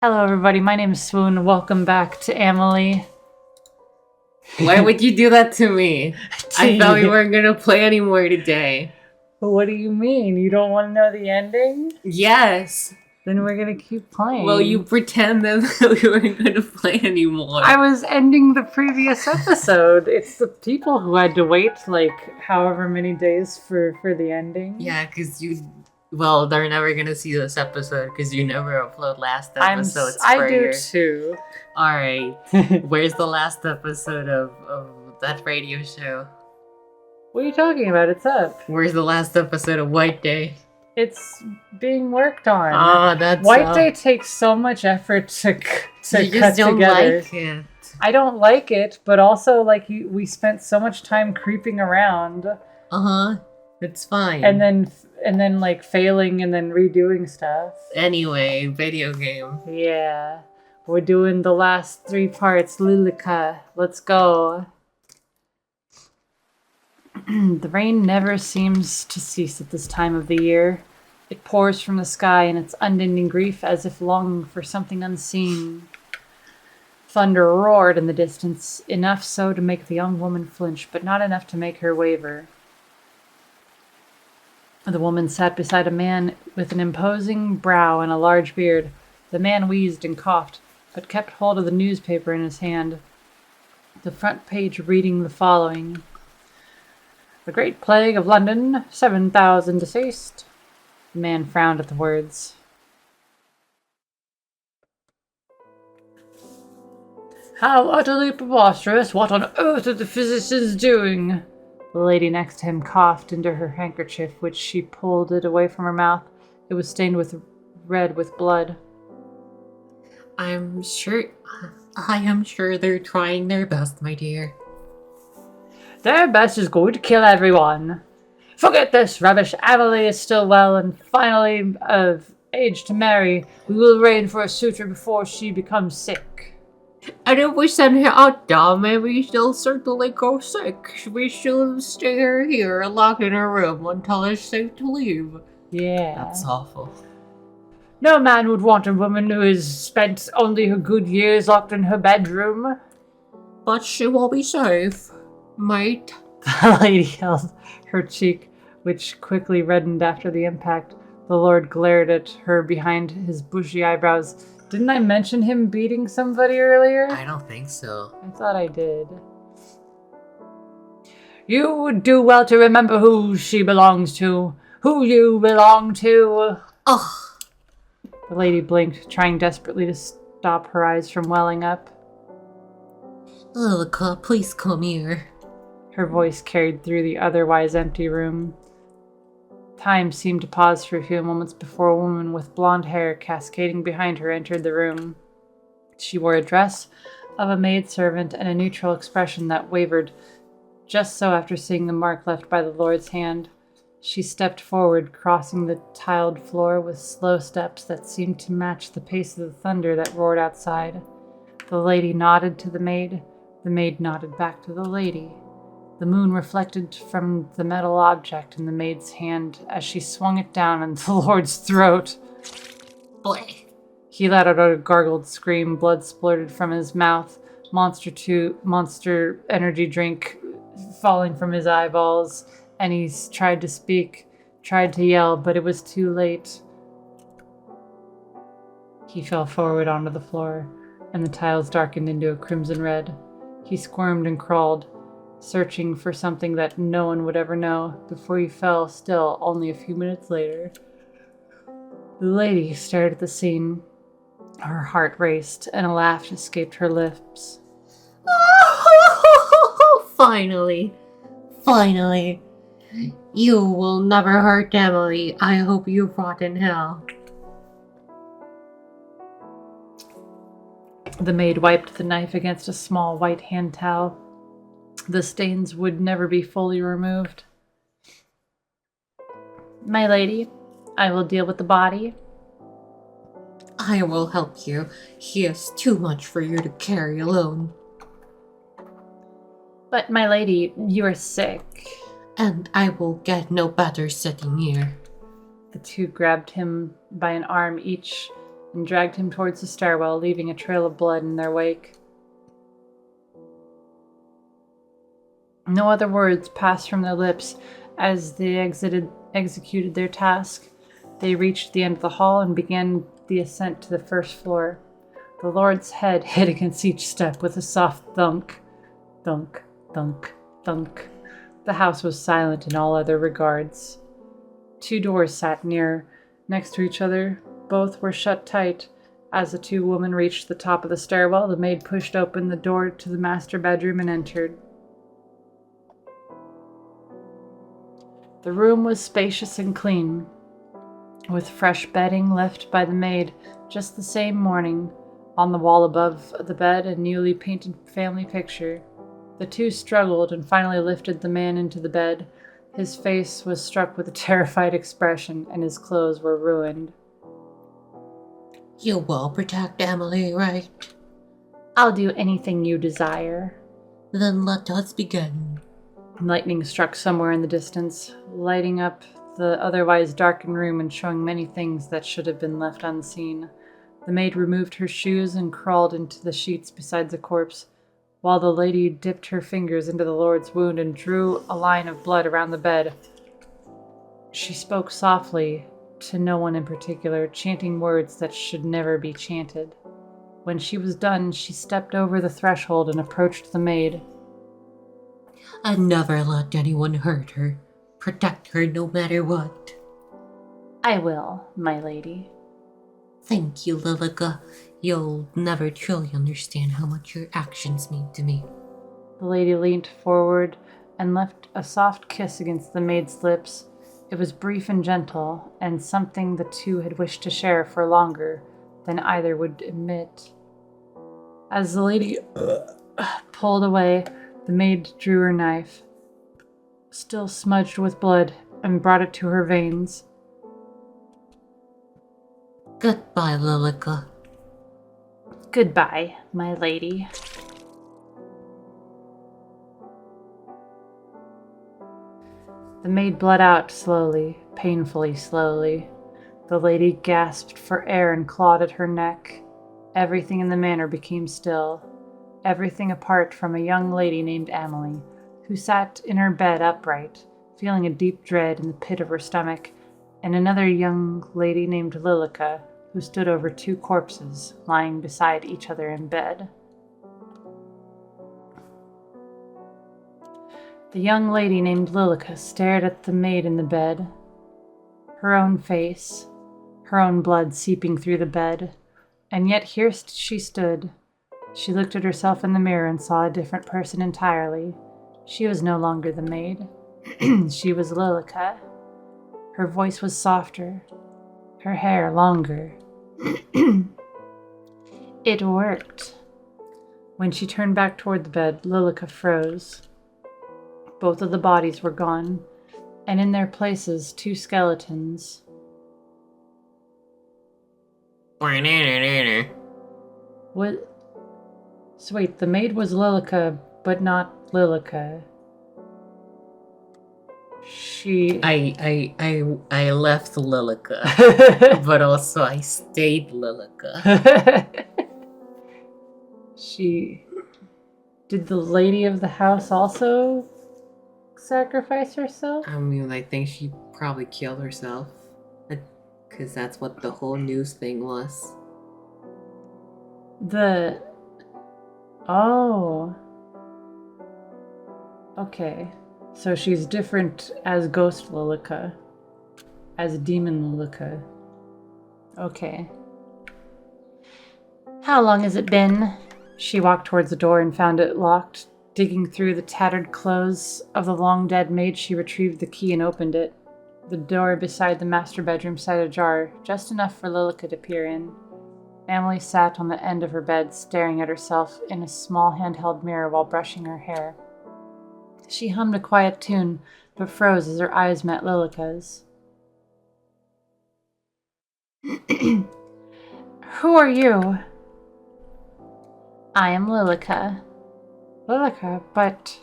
Hello, everybody. My name is Swoon. Welcome back to Emily. Why would you do that to me? I thought we weren't gonna play anymore today. What do you mean? You don't want to know the ending? Yes. Then we're gonna keep playing. Well, you pretend that we weren't gonna play anymore. I was ending the previous episode. It's the people who had to wait like however many days for the ending. Yeah, because they're never gonna see this episode because you never upload last episodes. I do too. Alright. Where's the last episode of that radio show? What are you talking about? It's up. Where's the last episode of White Day? It's being worked on. That's White Day takes so much effort to you cut just don't together. like it. I don't like it, but also we spent so much time creeping around. It's fine. And then like failing and then redoing stuff. Anyway, video game. Yeah. We're doing the last 3 parts, Lilica. Let's go. The rain never seems to cease at this time of the year. It pours from the sky in its unending grief as if longing for something unseen. Thunder roared in the distance, enough so to make the young woman flinch, but not enough to make her waver. The woman sat beside a man with an imposing brow and a large beard. The man wheezed and coughed, but kept hold of the newspaper in his hand, the front page reading the following. The Great Plague of London, 7,000 deceased. The man frowned at the words. How utterly preposterous! What on earth are the physicians doing? The lady next to him coughed into her handkerchief, which she pulled it away from her mouth. It was stained red with blood. I am sure they're trying their best, my dear. Their best is going to kill everyone. Forget this rubbish. Emily is still well and finally of age to marry. We will arrange for a suitor before she becomes sick. And if we send her out down, maybe she'll certainly go sick. We shall stay her here, locked in her room until it's safe to leave. Yeah. That's awful. No man would want a woman who has spent only her good years locked in her bedroom. But she will be safe, mate. The lady held her cheek, which quickly reddened after the impact. The lord glared at her behind his bushy eyebrows. Didn't I mention him beating somebody earlier? I don't think so. I thought I did. You would do well to remember who she belongs to. Who you belong to. Ugh. The lady blinked, trying desperately to stop her eyes from welling up. Lilica, please come here. Her voice carried through the otherwise empty room. Time seemed to pause for a few moments before a woman with blonde hair cascading behind her entered the room. She wore a dress of a maidservant and a neutral expression that wavered just so after seeing the mark left by the lord's hand. She stepped forward, crossing the tiled floor with slow steps that seemed to match the pace of the thunder that roared outside. The lady nodded to the maid. The maid nodded back to the lady. The moon reflected from the metal object in the maid's hand as she swung it down on the lord's throat. Boy. He let out a gargled scream. Blood splurted from his mouth. Monster energy drink falling from his eyeballs. And he tried to speak, tried to yell, but it was too late. He fell forward onto the floor, and the tiles darkened into a crimson red. He squirmed and crawled, searching for something that no one would ever know, before he fell still only a few minutes later. The lady stared at the scene. Her heart raced, and a laugh escaped her lips. Finally. You will never hurt Emily. I hope you rot in hell. The maid wiped the knife against a small white hand towel. The stains would never be fully removed. My lady, I will deal with the body. I will help you. He is too much for you to carry alone. But my lady, you are sick. And I will get no better sitting here. The two grabbed him by an arm each and dragged him towards the stairwell, leaving a trail of blood in their wake. No other words passed from their lips as they executed their task. They reached the end of the hall and began the ascent to the first floor. The Lord's head hit against each step with a soft thunk. Thunk, thunk, thunk. The house was silent in all other regards. 2 doors sat next to each other. Both were shut tight. As the 2 women reached the top of the stairwell, the maid pushed open the door to the master bedroom and entered. The room was spacious and clean, with fresh bedding left by the maid just the same morning. On the wall above the bed, a newly painted family picture. The 2 struggled and finally lifted the man into the bed. His face was struck with a terrified expression, and his clothes were ruined. You will protect Emily, right? I'll do anything you desire. Then let us begin. Lightning struck somewhere in the distance, lighting up the otherwise darkened room and showing many things that should have been left unseen. The maid removed her shoes and crawled into the sheets beside the corpse, while the lady dipped her fingers into the Lord's wound and drew a line of blood around the bed. She spoke softly, to no one in particular, chanting words that should never be chanted. When she was done, she stepped over the threshold and approached the maid. And never let anyone hurt her. Protect her no matter what. I will, my lady. Thank you, Lilica. You'll never truly understand how much your actions mean to me. The lady leaned forward and left a soft kiss against the maid's lips. It was brief and gentle, and something the 2 had wished to share for longer than either would admit. As the lady pulled away, the maid drew her knife, still smudged with blood, and brought it to her veins. Goodbye, Lilica. Goodbye, my lady. The maid bled out slowly, painfully slowly. The lady gasped for air and clawed at her neck. Everything in the manor became still. Everything apart from a young lady named Emily, who sat in her bed upright, feeling a deep dread in the pit of her stomach, and another young lady named Lilica, who stood over 2 corpses, lying beside each other in bed. The young lady named Lilica stared at the maid in the bed, her own face, her own blood seeping through the bed, and yet here she stood. She looked at herself in the mirror and saw a different person entirely. She was no longer the maid. She was Lilica. Her voice was softer, her hair longer. It worked. When she turned back toward the bed, Lilica froze. Both of the bodies were gone, and in their places 2 skeletons. What? So wait, the maid was Lilica, but not Lilica. I left Lilica, but also I stayed Lilica. Did the lady of the house also sacrifice herself? I mean, I think she probably killed herself, because that's what the whole news thing was. Oh. Okay. So she's different as Ghost Lilica. As Demon Lilica. Okay. How long has it been? She walked towards the door and found it locked. Digging through the tattered clothes of the long-dead maid, she retrieved the key and opened it. The door beside the master bedroom sat ajar, just enough for Lilica to peer in. Emily sat on the end of her bed, staring at herself in a small handheld mirror while brushing her hair. She hummed a quiet tune, but froze as her eyes met Lilica's. Who are you? I am Lilica. Lilica, but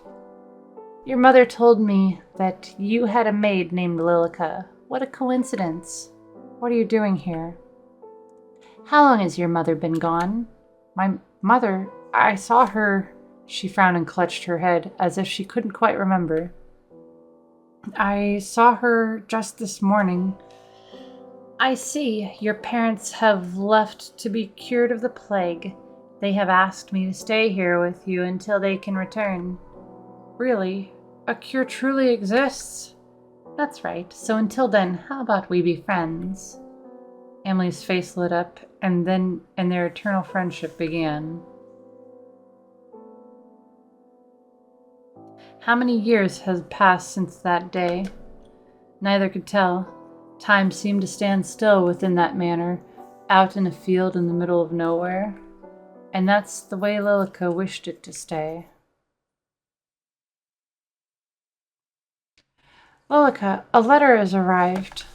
your mother told me that you had a maid named Lilica. What a coincidence. What are you doing here? How long has your mother been gone? My mother, I saw her. She frowned and clutched her head, as if she couldn't quite remember. I saw her just this morning. I see. Your parents have left to be cured of the plague. They have asked me to stay here with you until they can return. Really? A cure truly exists? That's right. So until then, how about we be friends? Emily's face lit up, and their eternal friendship began. How many years had passed since that day? Neither could tell. Time seemed to stand still within that manor, out in a field in the middle of nowhere. And that's the way Lilica wished it to stay. Lilica, a letter has arrived.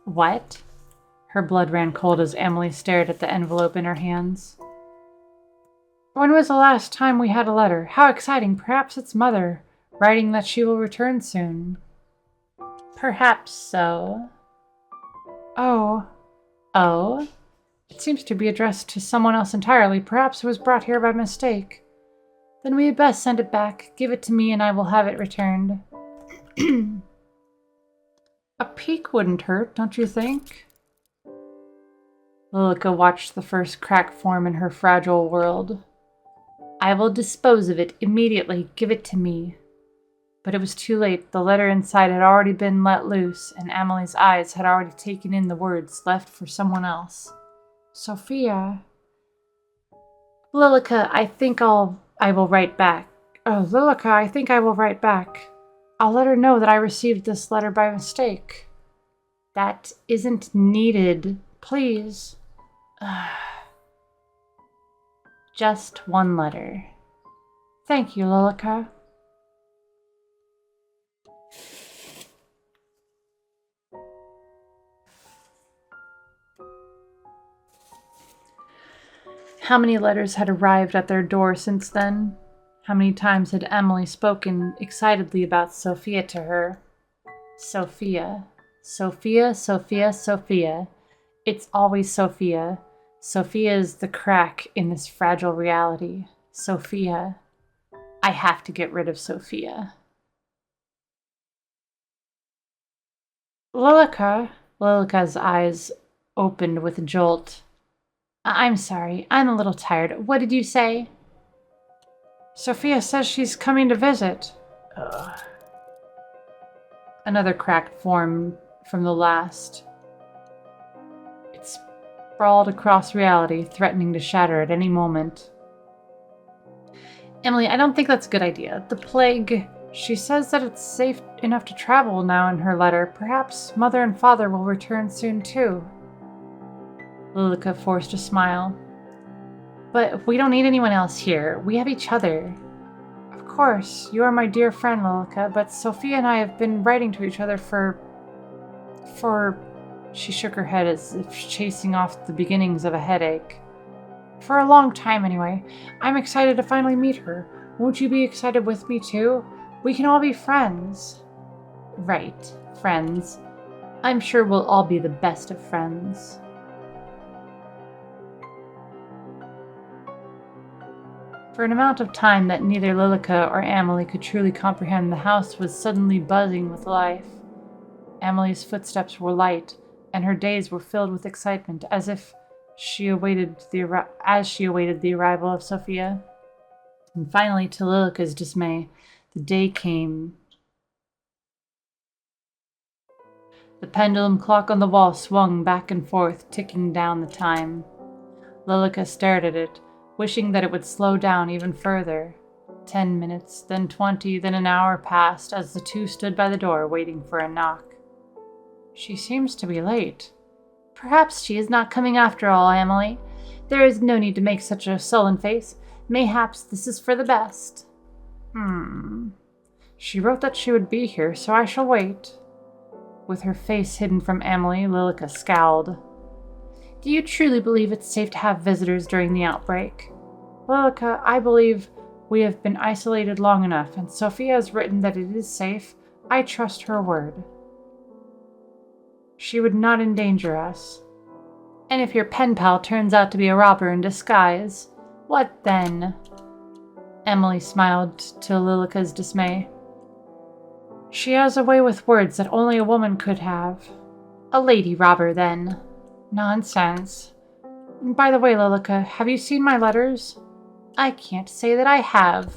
What? Her blood ran cold as Emily stared at the envelope in her hands. When was the last time we had a letter? How exciting. Perhaps it's Mother, writing that she will return soon. Perhaps so. Oh. It seems to be addressed to someone else entirely. Perhaps it was brought here by mistake. Then we had best send it back. Give it to me and I will have it returned. A peek wouldn't hurt, don't you think? Lilica watched the first crack form in her fragile world. I will dispose of it immediately. Give it to me. But it was too late. The letter inside had already been let loose, and Emily's eyes had already taken in the words left for someone else. Sophia. Lilica, I will write back. Oh, Lilica, I think I will write back. I'll let her know that I received this letter by mistake. That isn't needed. Please. Just one letter. Thank you, Lilica. How many letters had arrived at their door since then? How many times had Emily spoken excitedly about Sophia to her? Sophia. Sophia, Sophia, Sophia. It's always Sophia. Sophia is the crack in this fragile reality. Sophia. I have to get rid of Sophia. Lilica. Lilica's eyes opened with a jolt. I'm sorry, I'm a little tired. What did you say? Sophia says she's coming to visit. Ugh. Another crack formed from the last. It sprawled across reality, threatening to shatter at any moment. Emily, I don't think that's a good idea. The plague, she says that it's safe enough to travel now in her letter. Perhaps Mother and Father will return soon too. Lilica forced a smile. But we don't need anyone else here. We have each other. Of course, you are my dear friend, Lilica, but Sophia and I have been writing to each other for... She shook her head as if chasing off the beginnings of a headache. For a long time, anyway. I'm excited to finally meet her. Won't you be excited with me, too? We can all be friends. Right, friends. I'm sure we'll all be the best of friends. For an amount of time that neither Lilica or Emily could truly comprehend, the house was suddenly buzzing with life. Emily's footsteps were light, and her days were filled with excitement, as she awaited the arrival of Sophia. And finally, to Lilica's dismay, the day came. The pendulum clock on the wall swung back and forth, ticking down the time. Lilica stared at it, wishing that it would slow down even further. 10 minutes, then 20, then an hour passed as the two stood by the door waiting for a knock. She seems to be late. Perhaps she is not coming after all, Emily. There is no need to make such a sullen face. Mayhaps this is for the best. She wrote that she would be here, so I shall wait. With her face hidden from Emily, Lilica scowled. Do you truly believe it's safe to have visitors during the outbreak? Lilica, I believe we have been isolated long enough, and Sophia has written that it is safe. I trust her word. She would not endanger us. And if your pen pal turns out to be a robber in disguise, what then? Emily smiled to Lilica's dismay. She has a way with words that only a woman could have. A lady robber, then. Nonsense. By the way, Lilica, have you seen my letters? I can't say that I have.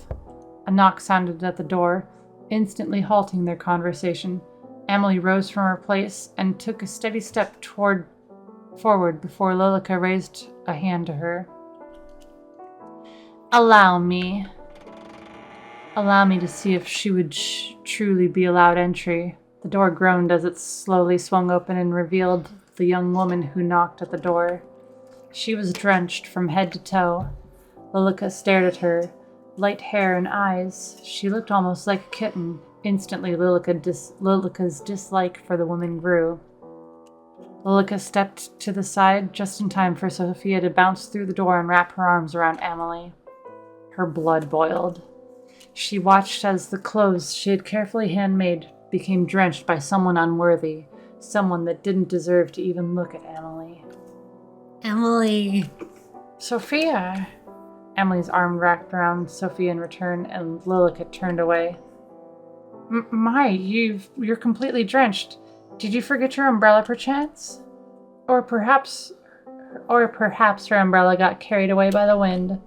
A knock sounded at the door, instantly halting their conversation. Emily rose from her place and took a steady step forward before Lilica raised a hand to her. Allow me to see if she would truly be allowed entry. The door groaned as it slowly swung open and revealed the young woman who knocked at the door. She was drenched from head to toe. Lilica stared at her, light hair and eyes. She looked almost like a kitten. Instantly, Lilica's dislike for the woman grew. Lilica stepped to the side just in time for Sophia to bounce through the door and wrap her arms around Emily. Her blood boiled. She watched as the clothes she had carefully handmade became drenched by someone unworthy, someone that didn't deserve to even look at Emily. Emily! Sophia! Emily's arm wrapped around Sophia in return, and Lilica turned away. You're completely drenched. Did you forget your umbrella, perchance? Or perhaps her umbrella got carried away by the wind.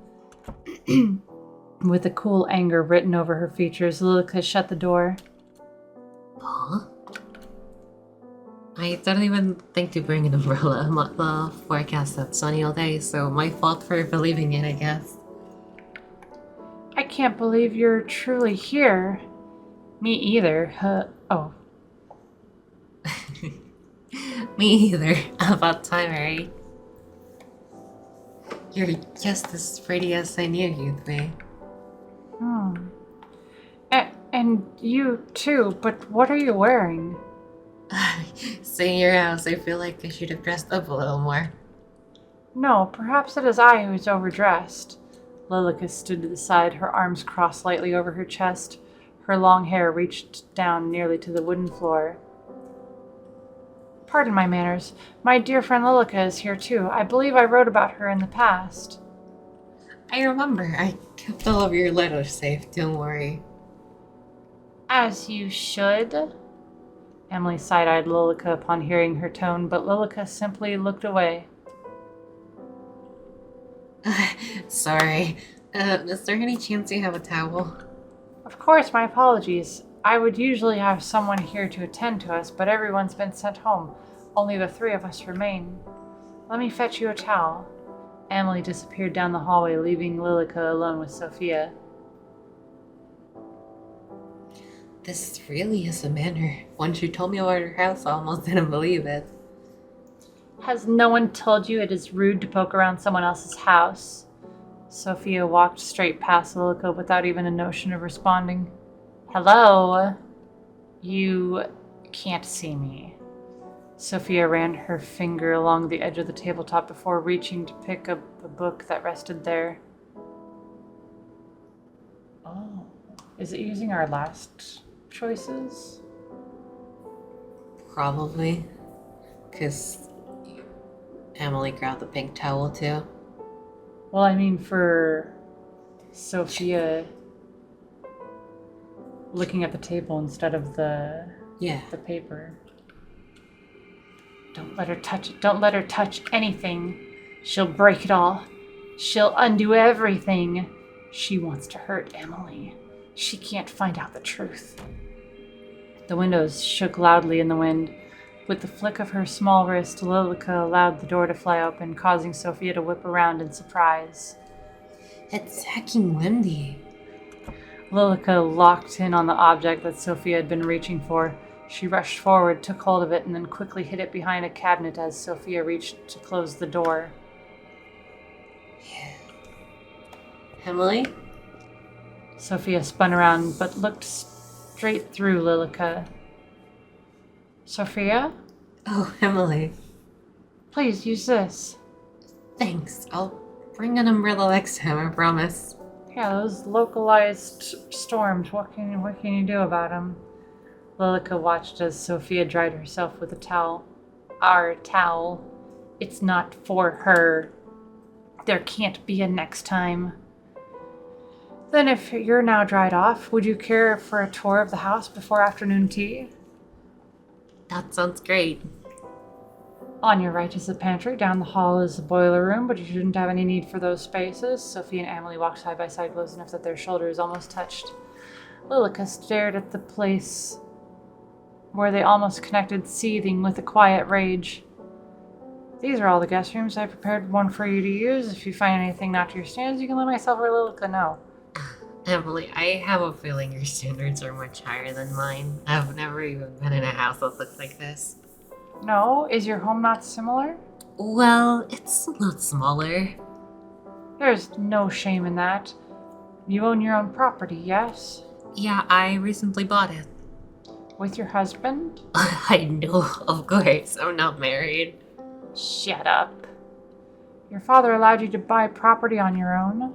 With a cool anger written over her features, Lilica shut the door. Huh? I didn't even think to bring an umbrella. The forecast said sunny all day, so my fault for believing it, I guess. I can't believe you're truly here. Me either. Oh. Me either. About time, right? You're just as pretty as I knew you'd be. And you too, but what are you wearing? Seeing your house, I feel like I should have dressed up a little more. No, perhaps it is I who's overdressed. Lilica stood to the side, her arms crossed slightly over her chest. Her long hair reached down nearly to the wooden floor. Pardon my manners. My dear friend Lilica is here too. I believe I wrote about her in the past. I remember. I kept all of your letters safe, don't worry. As you should. Emily side-eyed Lilica upon hearing her tone, but Lilica simply looked away. Sorry. Is there any chance you have a towel? Of course, my apologies. I would usually have someone here to attend to us, but everyone's been sent home. Only the three of us remain. Let me fetch you a towel. Emily disappeared down the hallway, leaving Lilica alone with Sophia. This really is a manor. Once you told me about her house, I almost didn't believe it. Has no one told you it is rude to poke around someone else's house? Sophia walked straight past Lilica without even a notion of responding. Hello? You can't see me. Sophia ran her finger along the edge of the tabletop before reaching to pick up a book that rested there. Oh, is it using our last choices? Probably. Because Emily grabbed the pink towel too. Well, I mean, for Sophia looking at the table instead of the paper. Don't let her touch it. Don't let her touch anything. She'll break it all. She'll undo everything. She wants to hurt Emily. She can't find out the truth. The windows shook loudly in the wind. With the flick of her small wrist, Lilica allowed the door to fly open, causing Sophia to whip around in surprise. It's hecking windy. Lilica locked in on the object that Sophia had been reaching for. She rushed forward, took hold of it, and then quickly hid it behind a cabinet as Sophia reached to close the door. Emily? Sophia spun around, but looked straight through Lilica. Sophia? Oh, Emily. Please use this. Thanks. I'll bring an umbrella next time, I promise. Yeah, those localized storms, what can you do about them? Lilica watched as Sophia dried herself with a towel. Our towel. It's not for her. There can't be a next time. Then if you're now dried off, would you care for a tour of the house before afternoon tea? That sounds great. On your right is the pantry. Down the hall is the boiler room, but you shouldn't have any need for those spaces. Sophie and Emily walked side by side close enough that their shoulders almost touched. Lilica stared at the place where they almost connected, seething with a quiet rage. These are all the guest rooms. I prepared one for you to use. If you find anything not to your standards, you can let myself or Lilica know. Emily, I have a feeling your standards are much higher than mine. I've never even been in a house that looks like this. No? Is your home not similar? Well, it's a lot smaller. There's no shame in that. You own your own property, yes? Yeah, I recently bought it. With your husband? I know, of course. I'm not married. Shut up. Your father allowed you to buy property on your own?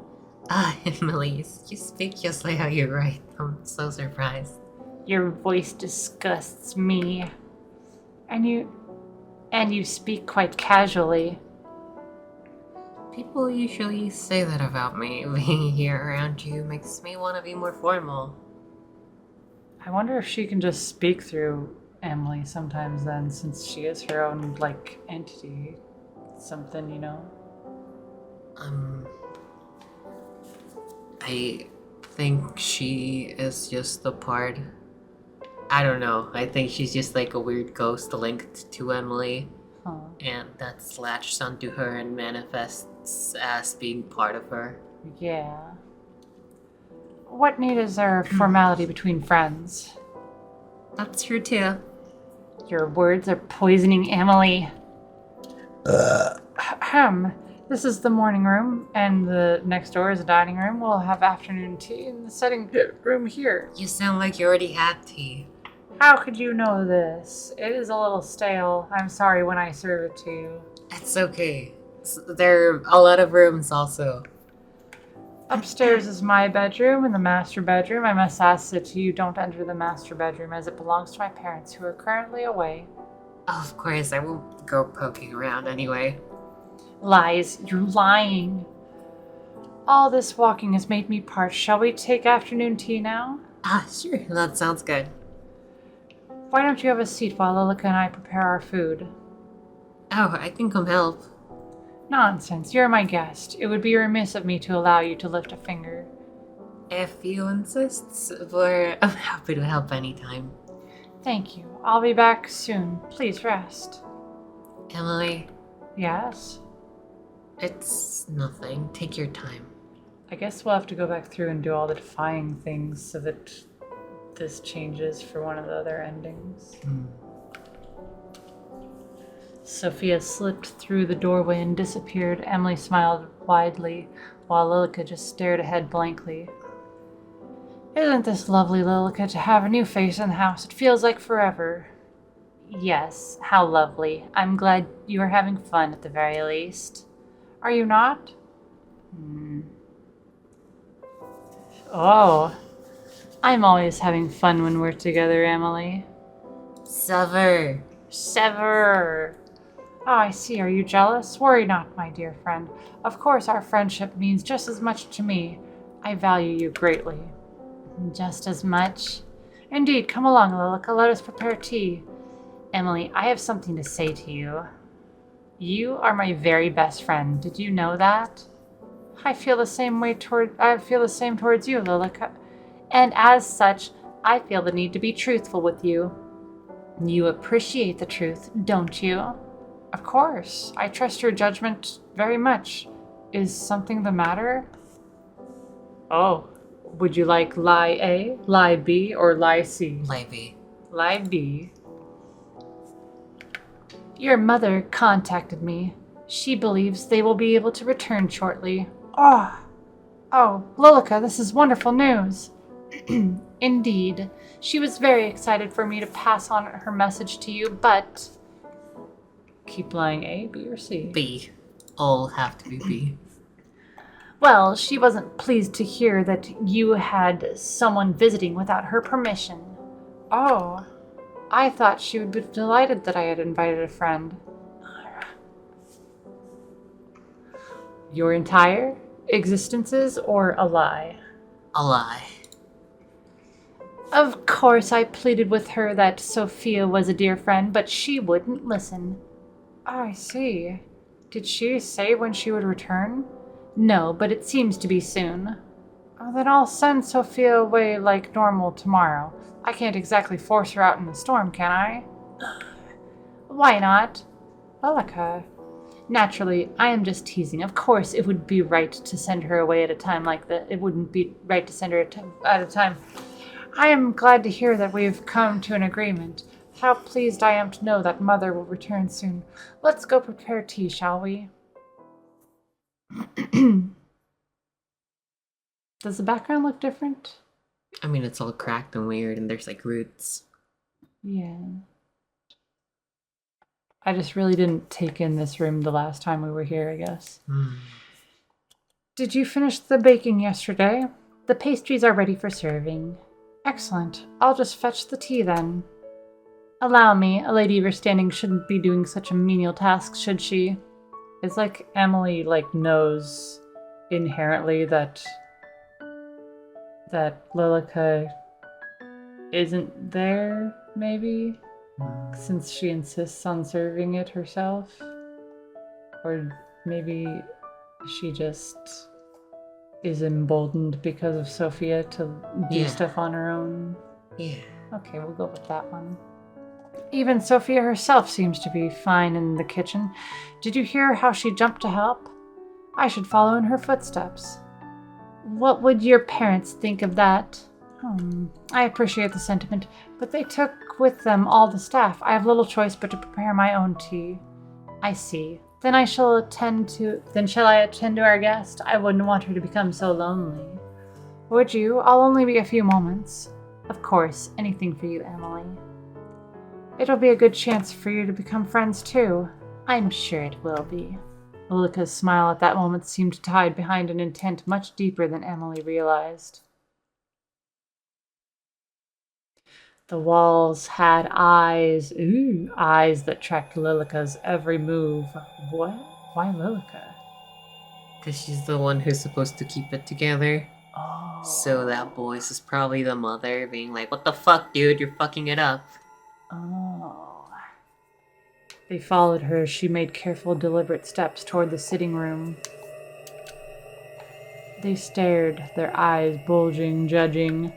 Emily, you speak just like how you write. I'm so surprised. Your voice disgusts me. And you speak quite casually. People usually say that about me. Being here around you makes me want to be more formal. I wonder if she can just speak through Emily sometimes then, since she is her own, entity. Something, you know? I think she is just a part. I don't know. I think she's just like a weird ghost linked to Emily. Huh. And that's latched onto her and manifests as being part of her. Yeah. What need is there of formality between friends? That's true too. Your words are poisoning Emily. Ahem. This is the morning room, and the next door is a dining room. We'll have afternoon tea in the setting room here. You sound like you already had tea. How could you know this? It is a little stale. I'm sorry when I serve it to you. It's okay. There are a lot of rooms also. Upstairs is my bedroom and the master bedroom. I must ask that you don't enter the master bedroom as it belongs to my parents who are currently away. Of course, I won't go poking around anyway. Lies. You're lying. All this walking has made me parched. Shall we take afternoon tea now? Sure. That sounds good. Why don't you have a seat while Lilica and I prepare our food? Oh, I can come help. Nonsense. You're my guest. It would be remiss of me to allow you to lift a finger. If you insist, but I'm happy to help anytime. Thank you. I'll be back soon. Please rest. Emily, Yes? it's nothing. Take your time. I guess we'll have to go back through and do all the defying things so that this changes for one of the other endings. Sophia slipped through the doorway and disappeared. Emily smiled widely, while Lilica just stared ahead blankly. Isn't this lovely, Lilica, to have a new face in the house? It feels like forever. Yes, how lovely. I'm glad you are having fun at the very least. Are you not? Oh, I'm always having fun when we're together, Emily. Sever. Sever. Oh, I see. Are you jealous? Worry not, my dear friend. Of course, our friendship means just as much to me. I value you greatly. Just as much? Indeed. Come along, Lilica. Let us prepare tea. Emily, I have something to say to you. You are my very best friend. Did you know that? I feel the same towards you, Lilica. And as such, I feel the need to be truthful with you. You appreciate the truth, don't you? Of course. I trust your judgment very much. Is something the matter? Oh, would you like lie A, lie B, or lie C? Lie B. Lie B. Your mother contacted me. She believes they will be able to return shortly. Oh, Lilica, this is wonderful news. Indeed. She was very excited for me to pass on her message to you, but... Keep lying A, B, or C? B. All have to be B. Well, she wasn't pleased to hear that you had someone visiting without her permission. Oh, I thought she would be delighted that I had invited a friend. Your entire existences or a lie? A lie. Of course, I pleaded with her that Sophia was a dear friend, but she wouldn't listen. Oh, I see. Did she say when she would return? No, but it seems to be soon. Oh, then I'll send Sophia away like normal tomorrow. I can't exactly force her out in the storm, can I? Why not? Lelica. Naturally, I am just teasing. Of course, it would be right to send her away at a time like that. It wouldn't be right to send her at a time. I am glad to hear that we've come to an agreement. How pleased I am to know that Mother will return soon. Let's go prepare tea, shall we? Does the background look different? I mean, it's all cracked and weird, and there's like roots. Yeah. I just really didn't take in this room the last time we were here, I guess. Did you finish the baking yesterday? The pastries are ready for serving. Excellent. I'll just fetch the tea then. Allow me. A lady of your standing shouldn't be doing such a menial task, should she? It's like Emily knows inherently that Lilica isn't there, maybe? Since she insists on serving it herself? Or maybe she just is emboldened because of Sophia to do stuff on her own? Yeah. Okay, we'll go with that one. Even Sophia herself seems to be fine in the kitchen. Did you hear how she jumped to help? I should follow in her footsteps. What would your parents think of that? I appreciate the sentiment, but they took with them all the staff. I have little choice but to prepare my own tea. I see. Then shall I attend to our guest? I wouldn't want her to become so lonely. Would you? I'll only be a few moments. Of course, anything for you, Emily. It'll be a good chance for you to become friends too. I'm sure it will be. Lilica's smile at that moment seemed to hide behind an intent much deeper than Emily realized. The walls had eyes. Ooh, eyes that tracked Lilica's every move. What? Why Lilica? Because she's the one who's supposed to keep it together. Oh. So that voice is probably the mother being like, what the fuck, dude? You're fucking it up. Oh. They followed her as she made careful, deliberate steps toward the sitting room. They stared, their eyes bulging, judging.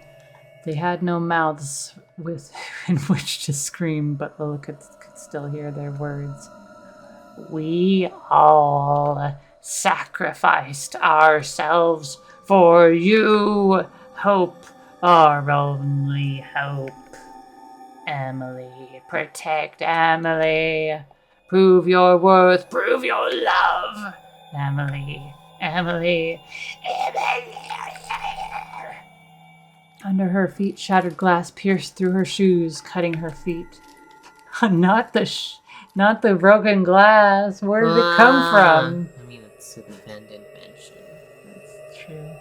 They had no mouths in which to scream, but Lilica could still hear their words. We all sacrificed ourselves for you. Hope, our only hope. Emily, protect Emily. Prove your worth, prove your love. Emily. Under her feet, shattered glass pierced through her shoes, cutting her feet. Not the broken glass. Where did it come from? I mean, it's an abandoned mansion. That's true.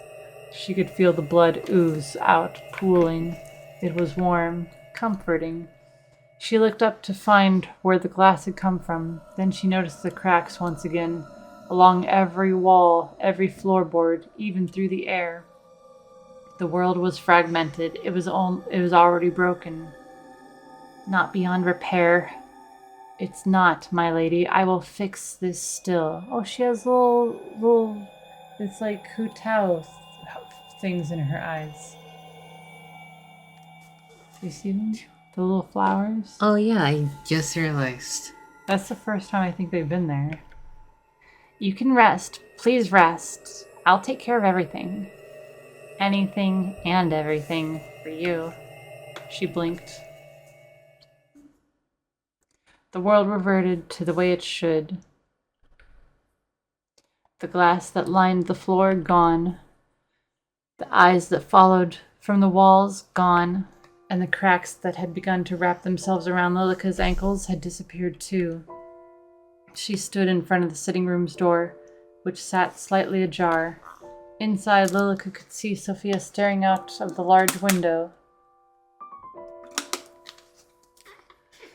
She could feel the blood ooze out, pooling. It was warm, comforting. She looked up to find where the glass had come from. Then she noticed the cracks once again, along every wall, every floorboard, even through the air. The world was fragmented. It was already broken. Not beyond repair. It's not, my lady. I will fix this still. Oh, she has little it's like Hu Tao things in her eyes. You see them? The little flowers? Oh yeah, I just realized. That's the first time I think they've been there. You can rest. Please rest. I'll take care of everything. Anything and everything for you. She blinked. The world reverted to the way it should. The glass that lined the floor, gone. The eyes that followed from the walls, gone. And the cracks that had begun to wrap themselves around Lilica's ankles had disappeared too. She stood in front of the sitting room's door, which sat slightly ajar. Inside, Lilica could see Sophia staring out of the large window.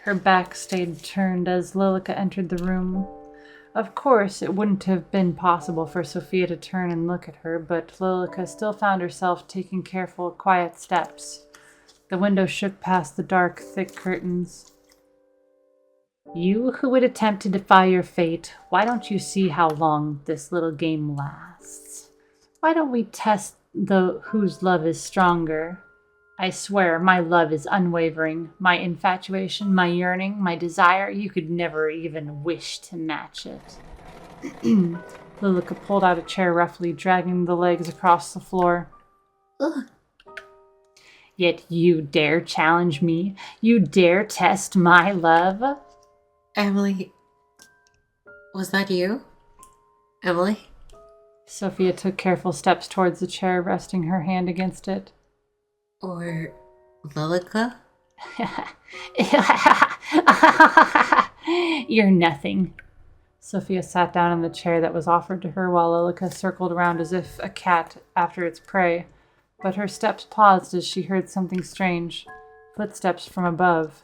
Her back stayed turned as Lilica entered the room. Of course, it wouldn't have been possible for Sophia to turn and look at her, but Lilica still found herself taking careful, quiet steps. The window shook past the dark, thick curtains. You who would attempt to defy your fate, why don't you see how long this little game lasts? Why don't we test whose love is stronger? I swear, my love is unwavering. My infatuation, my yearning, my desire, you could never even wish to match it. Lilica pulled out a chair roughly, dragging the legs across the floor. Ugh. Yet you dare challenge me? You dare test my love? Emily, was that you? Emily? Sophia took careful steps towards the chair, resting her hand against it. Or Lilica? You're nothing. Sophia sat down in the chair that was offered to her while Lilica circled around as if a cat after its prey. But her steps paused as she heard something strange. Footsteps from above.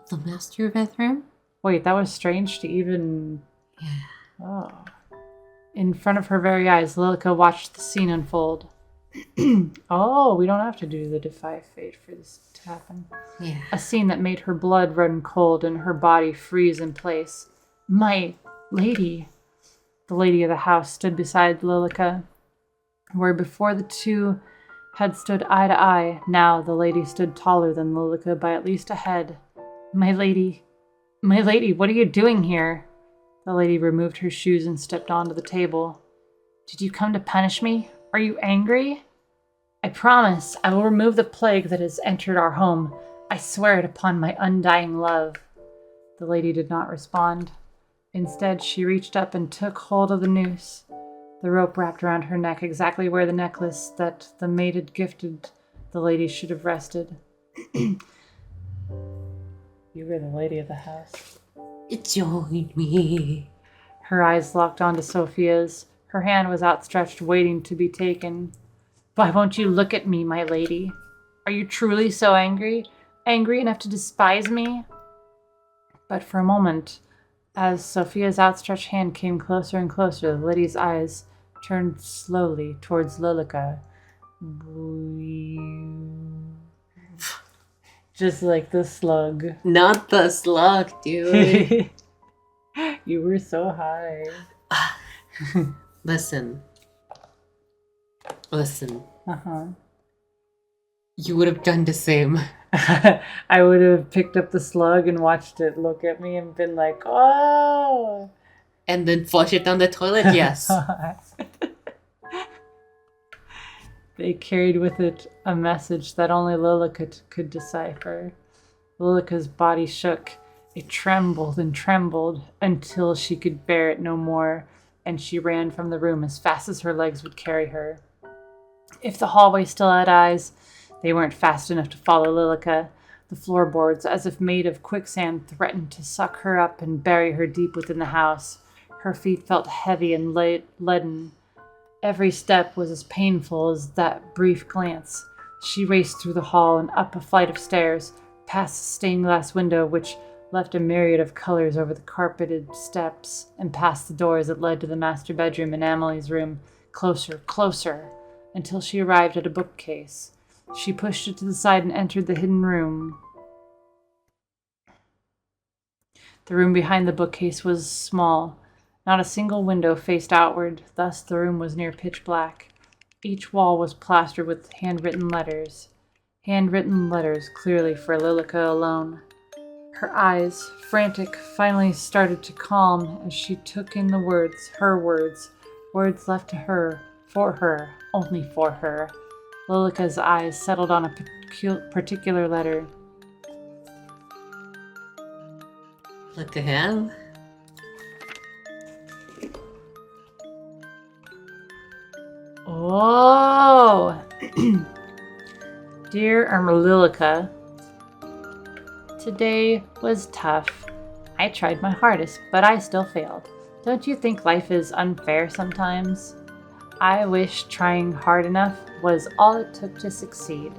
The master bedroom? Wait, that was strange to even... Yeah. Oh. In front of her very eyes, Lilica watched the scene unfold. Oh, we don't have to do the Defy fate for this to happen. Yeah. A scene that made her blood run cold and her body freeze in place. My lady. The lady of the house stood beside Lilica. Where before the two had stood eye to eye, now the lady stood taller than Lilica by at least a head. My lady, what are you doing here? The lady removed her shoes and stepped onto the table. Did you come to punish me? Are you angry? I promise I will remove the plague that has entered our home. I swear it upon my undying love. The lady did not respond. Instead, she reached up and took hold of the noose. The rope wrapped around her neck exactly where the necklace that the maid had gifted the lady should have rested. You were the lady of the house. Join me. Her eyes locked onto Sophia's. Her hand was outstretched, waiting to be taken. Why won't you look at me, my lady? Are you truly so angry? Angry enough to despise me? But for a moment, as Sophia's outstretched hand came closer and closer, the lady's eyes turned slowly towards Lilica. Just like the slug. Not the slug, dude. You were so high. Listen. Uh-huh. You would have done the same. I would have picked up the slug and watched it look at me and been like, oh! And then flush it down the toilet? Yes. They carried with it a message that only Lilica could decipher. Lilica's body shook. It trembled and trembled until she could bear it no more, and she ran from the room as fast as her legs would carry her. If the hallway still had eyes, they weren't fast enough to follow Lilica. The floorboards, as if made of quicksand, threatened to suck her up and bury her deep within the house. Her feet felt heavy and leaden. Every step was as painful as that brief glance. She raced through the hall and up a flight of stairs, past the stained glass window which left a myriad of colors over the carpeted steps, and past the doors that led to the master bedroom and Amelie's room, closer, until she arrived at a bookcase. She pushed it to the side and entered the hidden room. The room behind the bookcase was small. Not a single window faced outward, thus the room was near pitch black. Each wall was plastered with handwritten letters. Handwritten letters clearly for Lilica alone. Her eyes, frantic, finally started to calm as she took in the words, her words left to her, for her, only for her. Lilica's eyes settled on a particular letter. Look at him. Oh! Dear Lilica, today was tough. I tried my hardest, but I still failed. Don't you think life is unfair sometimes? I wish trying hard enough was all it took to succeed.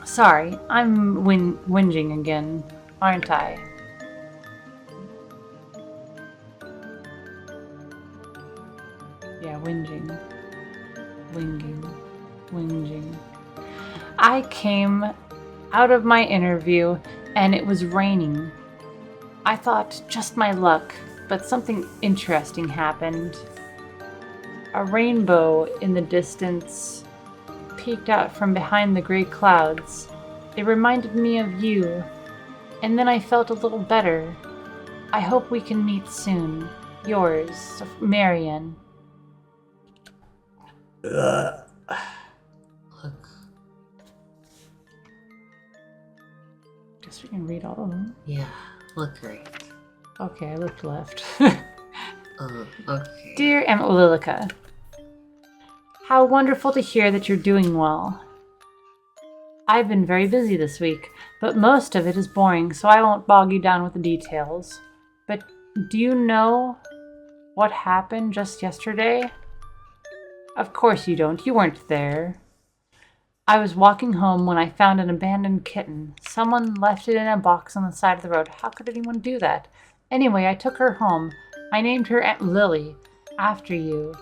Sorry, I'm whinging again, aren't I? whinging. I came out of my interview and it was raining. I thought just my luck, but something interesting happened. A rainbow in the distance peeked out from behind the gray clouds. It reminded me of you, and then I felt a little better. I hope we can meet soon. Yours, Marion. Look. Guess we can read all of them. Yeah, look right. Okay, I looked left. Okay. Dear Aunt Lilica, how wonderful to hear that you're doing well. I've been very busy this week, but most of it is boring, so I won't bog you down with the details. But do you know what happened just yesterday? Of course you don't. You weren't there. I was walking home when I found an abandoned kitten. Someone left it in a box on the side of the road. How could anyone do that? Anyway, I took her home. I named her Aunt Lily, after you.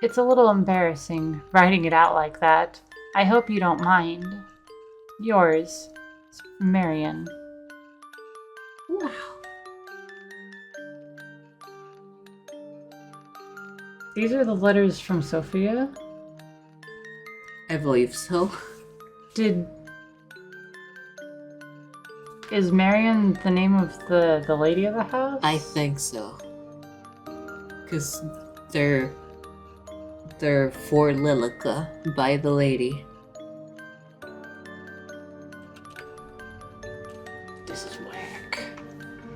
It's a little embarrassing, writing it out like that. I hope you don't mind. Yours, Marion. Wow. These are the letters from Sophia. I believe so. Is Marion the name of the lady of the house? I think so. Cause they're for Lilica by the lady. This is whack.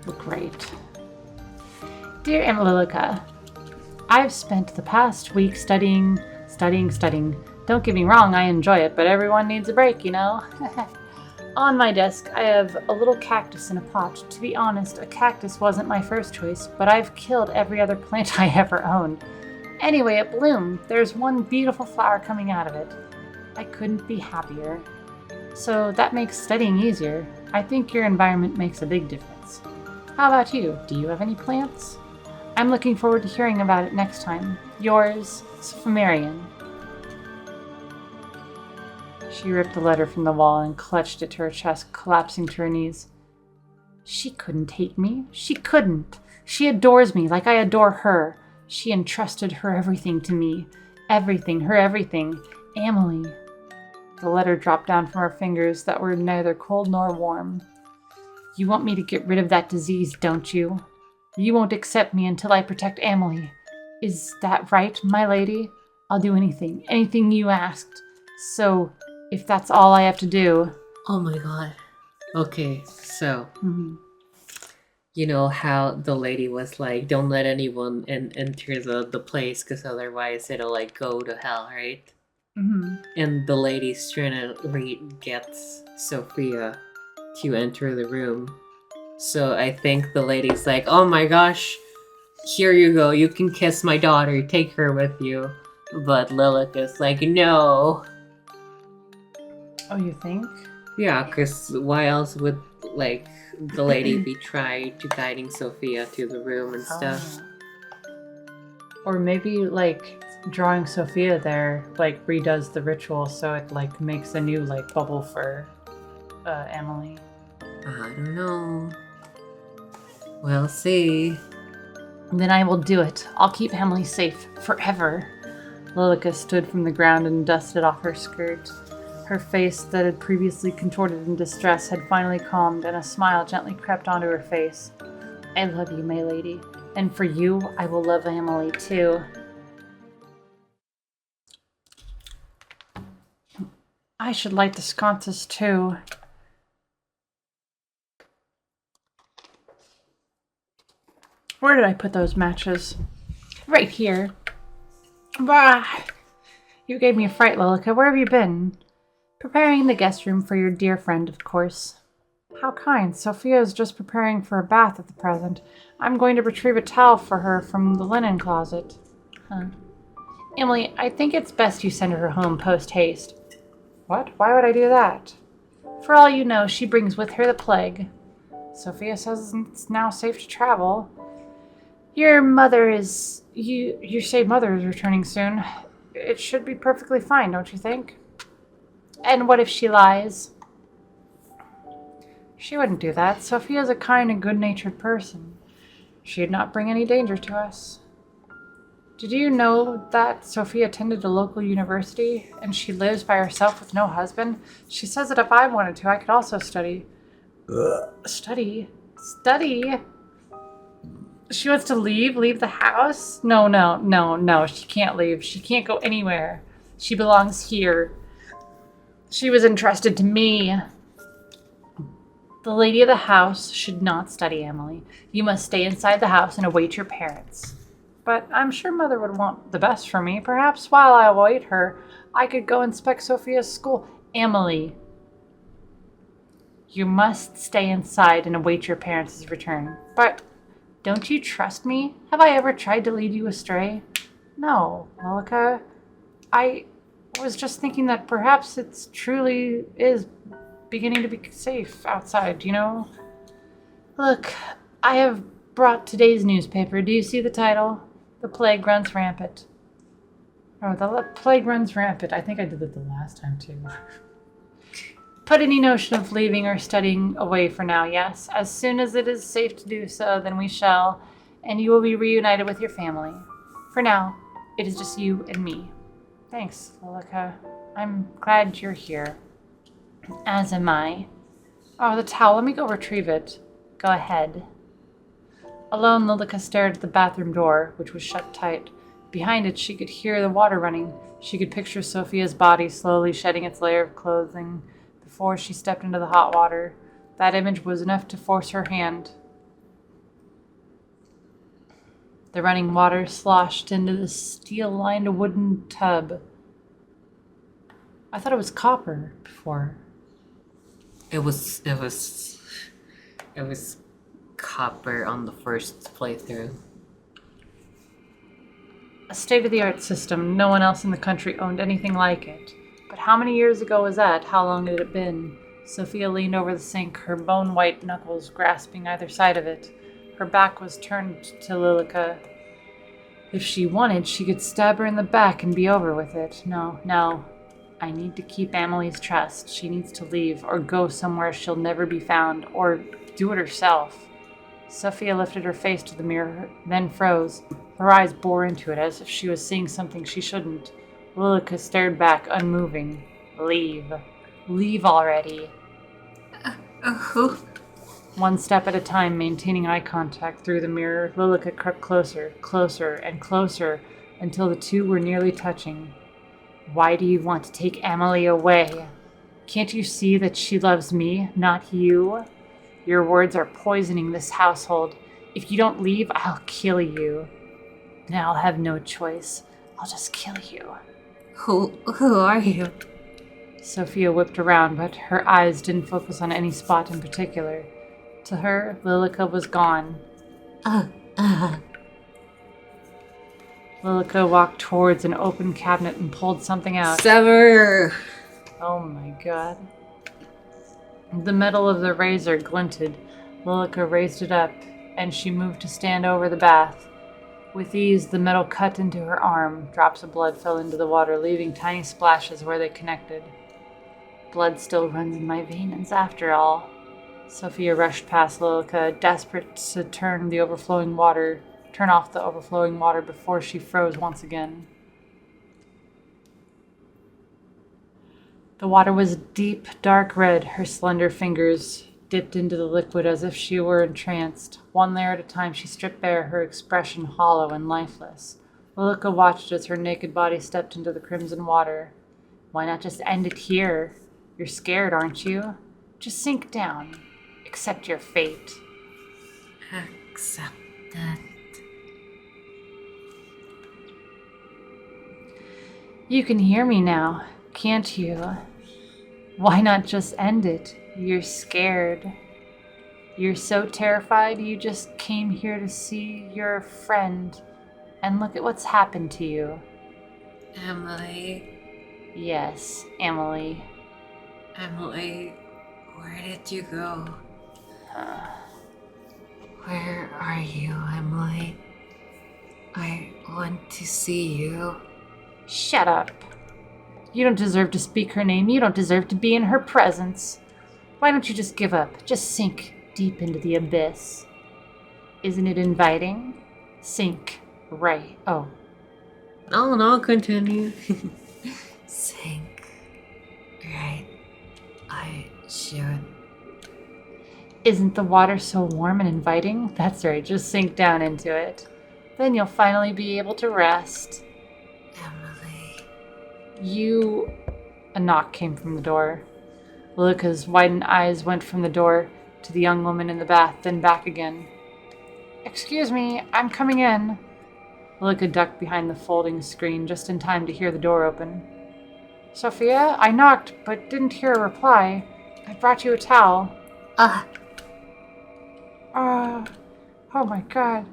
Look great. Dear Aunt Lilica, I've spent the past week studying. Don't get me wrong, I enjoy it, but everyone needs a break, you know? On my desk, I have a little cactus in a pot. To be honest, a cactus wasn't my first choice, but I've killed every other plant I ever owned. Anyway, it bloomed. There's one beautiful flower coming out of it. I couldn't be happier. So that makes studying easier. I think your environment makes a big difference. How about you? Do you have any plants? I'm looking forward to hearing about it next time. Yours, Marion. She ripped the letter from the wall and clutched it to her chest, collapsing to her knees. She couldn't hate me. She couldn't. She adores me like I adore her. She entrusted her everything to me. Everything, her everything. Emily. The letter dropped down from her fingers that were neither cold nor warm. You want me to get rid of that disease, don't you? You won't accept me until I protect Emily. Is that right, my lady? I'll do anything you asked. So, if that's all I have to do. Oh my god. Okay, so you know how the lady was like, don't let anyone enter the place because otherwise it'll like go to hell, right? And the lady's trying to get Sophia to enter the room. So I think the lady's like, oh my gosh, here you go, you can kiss my daughter, take her with you. But Lilith is like, no. Oh, you think? Yeah, because why else would, like, the lady be trying to guiding Sophia to the room and stuff? Or maybe, like, drawing Sophia there, like, redoes the ritual so it, like, makes a new, like, bubble for Emily. I don't know. We'll see. Then I will do it. I'll keep Emily safe forever. Lilica stood from the ground and dusted off her skirt. Her face, that had previously contorted in distress, had finally calmed, and a smile gently crept onto her face. I love you, my lady, and for you, I will love Emily too. I should light the sconces too. Where did I put those matches? Right here. Bah! You gave me a fright, Lilica. Where have you been? Preparing the guest room for your dear friend, of course. How kind. Sophia is just preparing for a bath at the present. I'm going to retrieve a towel for her from the linen closet. Emily, I think it's best you send her home post-haste. What? Why would I do that? For all you know, she brings with her the plague. Sophia says it's now safe to travel. Your mother is You say Mother is returning soon. It should be perfectly fine, don't you think? And what if she lies? She wouldn't do that. Sophia's a kind and good-natured person. She'd not bring any danger to us. Did you know that Sophia attended a local university and she lives by herself with no husband? She says that if I wanted to, I could also study. Study? Study? She wants to leave the house? No. She can't leave. She can't go anywhere. She belongs here. She was entrusted to me. The lady of the house should not study, Emily. You must stay inside the house and await your parents. But I'm sure Mother would want the best for me. Perhaps while I await her, I could go inspect Sophia's school. Emily, you must stay inside and await your parents' return. But don't you trust me? Have I ever tried to lead you astray? No, Lilica. I was just thinking that perhaps it truly is beginning to be safe outside, you know? Look, I have brought today's newspaper. Do you see the title? The plague runs rampant. Oh, the plague runs rampant. I think I did it the last time, too. Put any notion of leaving or studying away for now, yes? As soon as it is safe to do so, then we shall, and you will be reunited with your family. For now, it is just you and me. Thanks, Lilica. I'm glad you're here. As am I. Oh, the towel. Let me go retrieve it. Go ahead. Alone, Lilica stared at the bathroom door, which was shut tight. Behind it, she could hear the water running. She could picture Sophia's body slowly shedding its layer of clothing before she stepped into the hot water. That image was enough to force her hand. The running water sloshed into the steel-lined wooden tub. I thought it was copper before. It was copper on the first playthrough. A state-of-the-art system. No one else in the country owned anything like it. But how many years ago was that? How long had it been? Sophia leaned over the sink, her bone-white knuckles grasping either side of it. Her back was turned to Lilica. If she wanted, she could stab her in the back and be over with it. No. I need to keep Emily's trust. She needs to leave, or go somewhere she'll never be found, or do it herself. Sophia lifted her face to the mirror, then froze. Her eyes bore into it as if she was seeing something she shouldn't. Lilica stared back, unmoving. Leave. Leave already. One step at a time, maintaining eye contact through the mirror, Lilica crept closer, and closer, until the two were nearly touching. Why do you want to take Emily away? Can't you see that she loves me, not you? Your words are poisoning this household. If you don't leave, I'll kill you. And I'll have no choice. I'll just kill you. Who are you? Sophia whipped around, but her eyes didn't focus on any spot in particular. To her, Lilica was gone. Lilica walked towards an open cabinet and pulled something out. Sever! Oh my god. The metal of the razor glinted. Lilica raised it up, and she moved to stand over the bath. With ease, the metal cut into her arm. Drops of blood fell into the water, leaving tiny splashes where they connected. Blood still runs in my veins, after all. Sophia rushed past Lilica, desperate to turn off the overflowing water before she froze once again. The water was deep, dark red. Her slender fingers dipped into the liquid as if she were entranced. One layer at a time, she stripped bare, her expression hollow and lifeless. Lilica watched as her naked body stepped into the crimson water. Why not just end it here? You're scared, aren't you? Just sink down. Accept your fate. Accept that. You can hear me now, can't you? Why not just end it? You're scared. You're so terrified you just came here to see your friend. And look at what's happened to you. Emily. Yes, Emily. Emily, where did you go? Where are you, Emily? I want to see you. Shut up. You don't deserve to speak her name. You don't deserve to be in her presence. Why don't you just give up? Just sink deep into the abyss. Isn't it inviting? Sink right. Oh. No, continue. Sink. Right. I should. Isn't the water so warm and inviting? That's right, just sink down into it. Then you'll finally be able to rest. Emily. A knock came from the door. Lilica's widened eyes went from the door to the young woman in the bath, then back again. Excuse me, I'm coming in. Lilica ducked behind the folding screen just in time to hear the door open. Sophia, I knocked, but didn't hear a reply. I brought you a towel. Oh my god.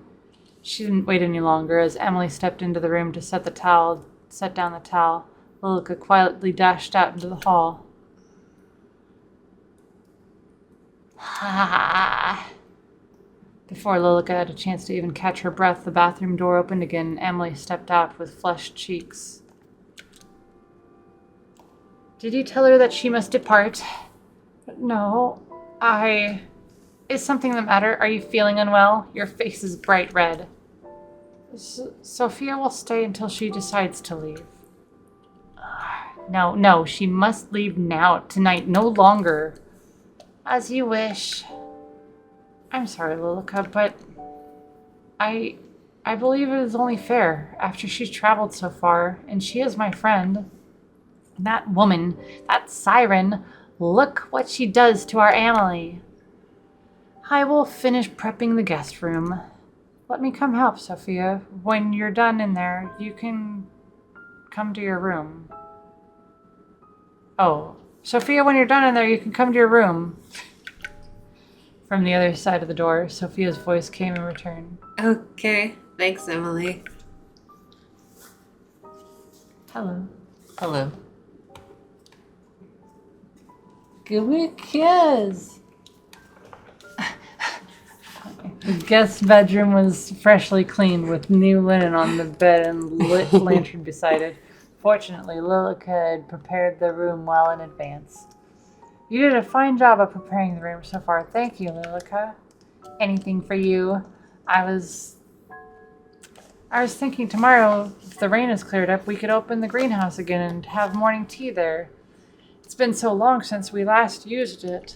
She didn't wait any longer as Emily stepped into the room to set down the towel. Lilica quietly dashed out into the hall. Before Lilica had a chance to even catch her breath, the bathroom door opened again and Emily stepped out with flushed cheeks. Did you tell her that she must depart? No, Is something the matter? Are you feeling unwell? Your face is bright red. Sophia will stay until she decides to leave. No, she must leave now, tonight, no longer. As you wish. I'm sorry, Lilica, but I believe it is only fair after she's traveled so far, and she is my friend. That woman, that siren, look what she does to our Emily. I will finish prepping the guest room. Let me come help, Sophia. When you're done in there, you can come to your room. Oh, Sophia, when you're done in there, you can come to your room. From the other side of the door, Sophia's voice came in return. Okay, thanks, Emily. Hello. Hello. Give me a kiss. The guest bedroom was freshly cleaned with new linen on the bed and lit lantern beside it. Fortunately, Lilica had prepared the room well in advance. You did a fine job of preparing the room so far. Thank you, Lilica. Anything for you. I was thinking tomorrow, if the rain is cleared up, we could open the greenhouse again and have morning tea there. It's been so long since we last used it.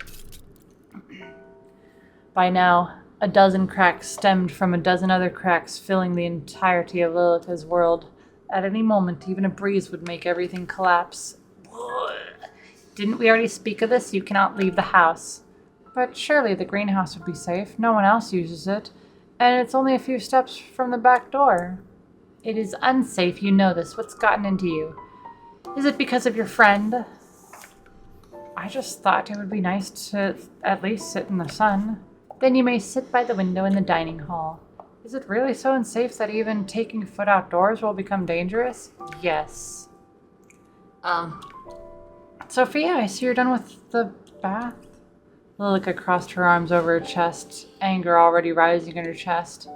By now, a dozen cracks stemmed from a dozen other cracks, filling the entirety of Lilica's world. At any moment, even a breeze would make everything collapse. Didn't we already speak of this? You cannot leave the house. But surely the greenhouse would be safe. No one else uses it. And it's only a few steps from the back door. It is unsafe, you know this. What's gotten into you? Is it because of your friend? I just thought it would be nice to at least sit in the sun. Then you may sit by the window in the dining hall. Is it really so unsafe that even taking foot outdoors will become dangerous? Yes. Sophia, I see you're done with the bath. Lilica crossed her arms over her chest, anger already rising in her chest.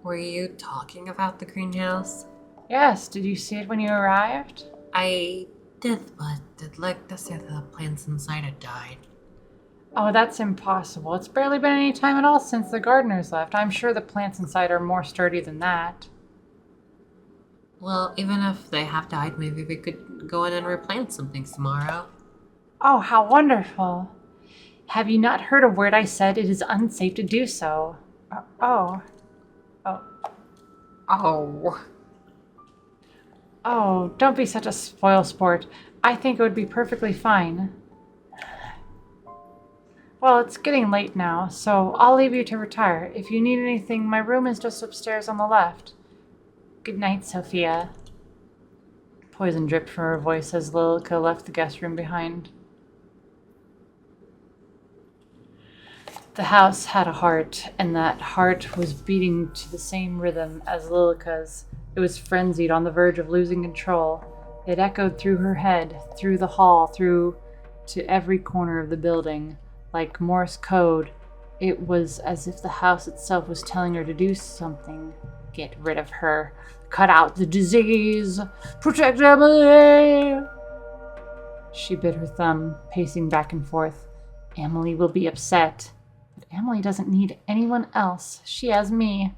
Were you talking about the greenhouse? Yes, did you see it when you arrived? I did, but it looked as if the plants inside had died. Oh, that's impossible. It's barely been any time at all since the gardeners left. I'm sure the plants inside are more sturdy than that. Well, even if they have died, maybe we could go in and replant some things tomorrow. Oh, how wonderful. Have you not heard a word I said? It is unsafe to do so. Oh, don't be such a spoil sport. I think it would be perfectly fine. Well, it's getting late now, so I'll leave you to retire. If you need anything, my room is just upstairs on the left. Good night, Sophia. Poison dripped from her voice as Lilica left the guest room behind. The house had a heart, and that heart was beating to the same rhythm as Lilica's. It was frenzied, on the verge of losing control. It echoed through her head, through the hall, through to every corner of the building. Like Morse code, it was as if the house itself was telling her to do something. Get rid of her. Cut out the disease. Protect Emily. She bit her thumb, pacing back and forth. Emily will be upset. But Emily doesn't need anyone else. She has me.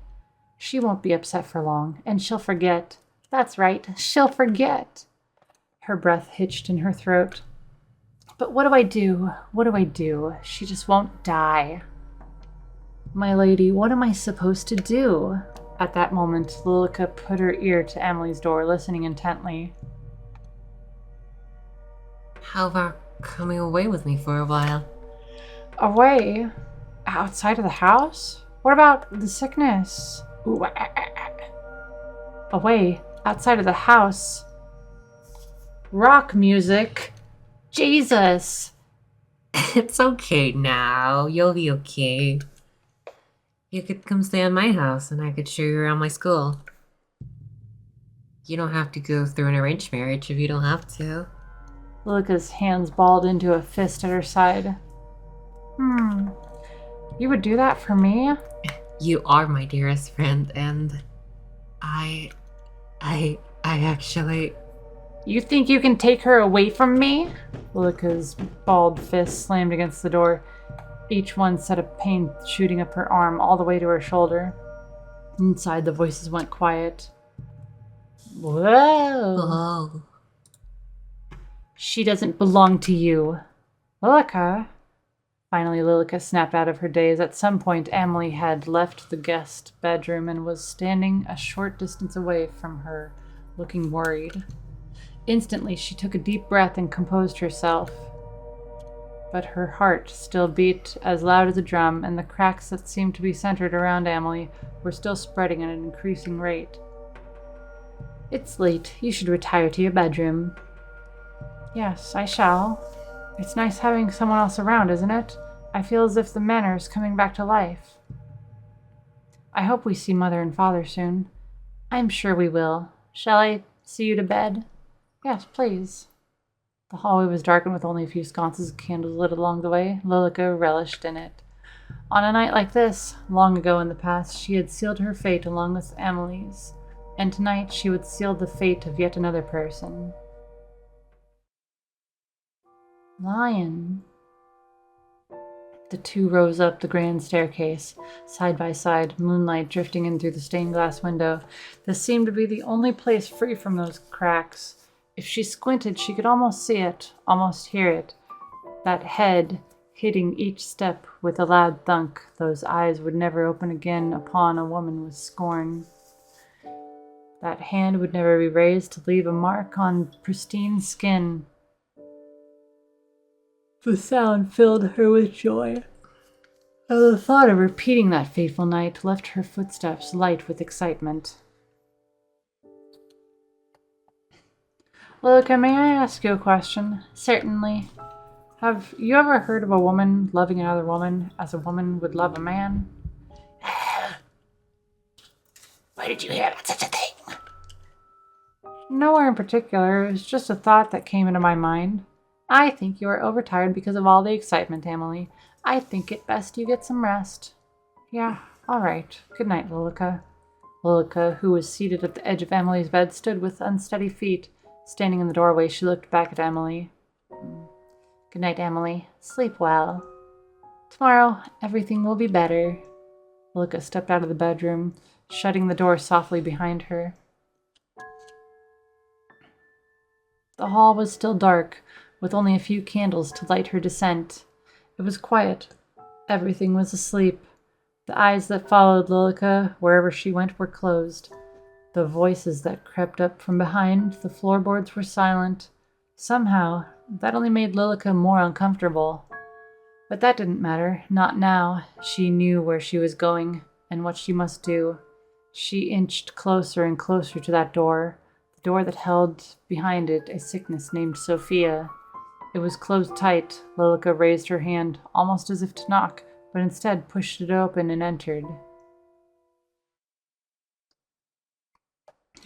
She won't be upset for long, and she'll forget. That's right, she'll forget. Her breath hitched in her throat. But what do I do? What do I do? She just won't die. My lady, what am I supposed to do? At that moment, Lilica put her ear to Emily's door, listening intently. How about coming away with me for a while? Away? Outside of the house? What about the sickness? Ooh, Away? Outside of the house? Rock music? Jesus! It's okay now. You'll be okay. You could come stay at my house and I could show you around my school. You don't have to go through an arranged marriage if you don't have to. Lilica's hands balled into a fist at her side. You would do that for me? You are my dearest friend, and I actually... You think you can take her away from me? Lilica's balled fist slammed against the door. Each one set a pain shooting up her arm all the way to her shoulder. Inside, the voices went quiet. Whoa! Oh. She doesn't belong to you. Lilica? Finally, Lilica snapped out of her daze. At some point, Emily had left the guest bedroom and was standing a short distance away from her, looking worried. Instantly, she took a deep breath and composed herself. But her heart still beat as loud as a drum, and the cracks that seemed to be centered around Emily were still spreading at an increasing rate. It's late. You should retire to your bedroom. Yes, I shall. It's nice having someone else around, isn't it? I feel as if the manor is coming back to life. I hope we see Mother and Father soon. I'm sure we will. Shall I see you to bed? Yes, please. The hallway was darkened with only a few sconces of candles lit along the way. Lilica relished in it. On a night like this, long ago in the past, she had sealed her fate along with Emily's, and tonight she would seal the fate of yet another person. Lion. The two rose up the grand staircase, side by side, moonlight drifting in through the stained glass window. This seemed to be the only place free from those cracks. If she squinted, she could almost see it, almost hear it. That head hitting each step with a loud thunk. Those eyes would never open again upon a woman with scorn. That hand would never be raised to leave a mark on pristine skin. The sound filled her with joy. And the thought of repeating that fateful night left her footsteps light with excitement. Lilica, may I ask you a question? Certainly. Have you ever heard of a woman loving another woman as a woman would love a man? Where did you hear about such a thing? Nowhere in particular. It was just a thought that came into my mind. I think you are overtired because of all the excitement, Emily. I think it best you get some rest. Yeah, all right. Good night, Lilica. Lilica, who was seated at the edge of Emily's bed, stood with unsteady feet. Standing in the doorway, she looked back at Emily. Good night, Emily. Sleep well. Tomorrow, everything will be better. Lilica stepped out of the bedroom, shutting the door softly behind her. The hall was still dark, with only a few candles to light her descent. It was quiet. Everything was asleep. The eyes that followed Lilica wherever she went were closed. The voices that crept up from behind the floorboards were silent. Somehow, that only made Lilica more uncomfortable. But that didn't matter, not now. She knew where she was going and what she must do. She inched closer and closer to that door, the door that held behind it a sickness named Sophia. It was closed tight. Lilica raised her hand, almost as if to knock, but instead pushed it open and entered.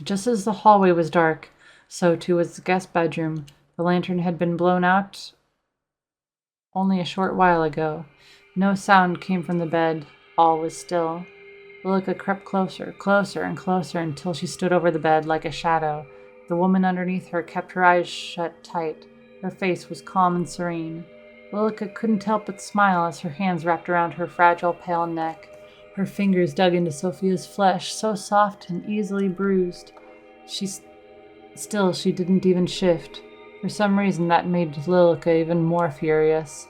Just as the hallway was dark, so too was the guest bedroom. The lantern had been blown out only a short while ago. No sound came from the bed. All was still. Lilica crept closer, closer, and closer until she stood over the bed like a shadow. The woman underneath her kept her eyes shut tight. Her face was calm and serene. Lilica couldn't help but smile as her hands wrapped around her fragile, pale neck. Her fingers dug into Sophia's flesh, so soft and easily bruised. She didn't even shift. For some reason, that made Lilica even more furious.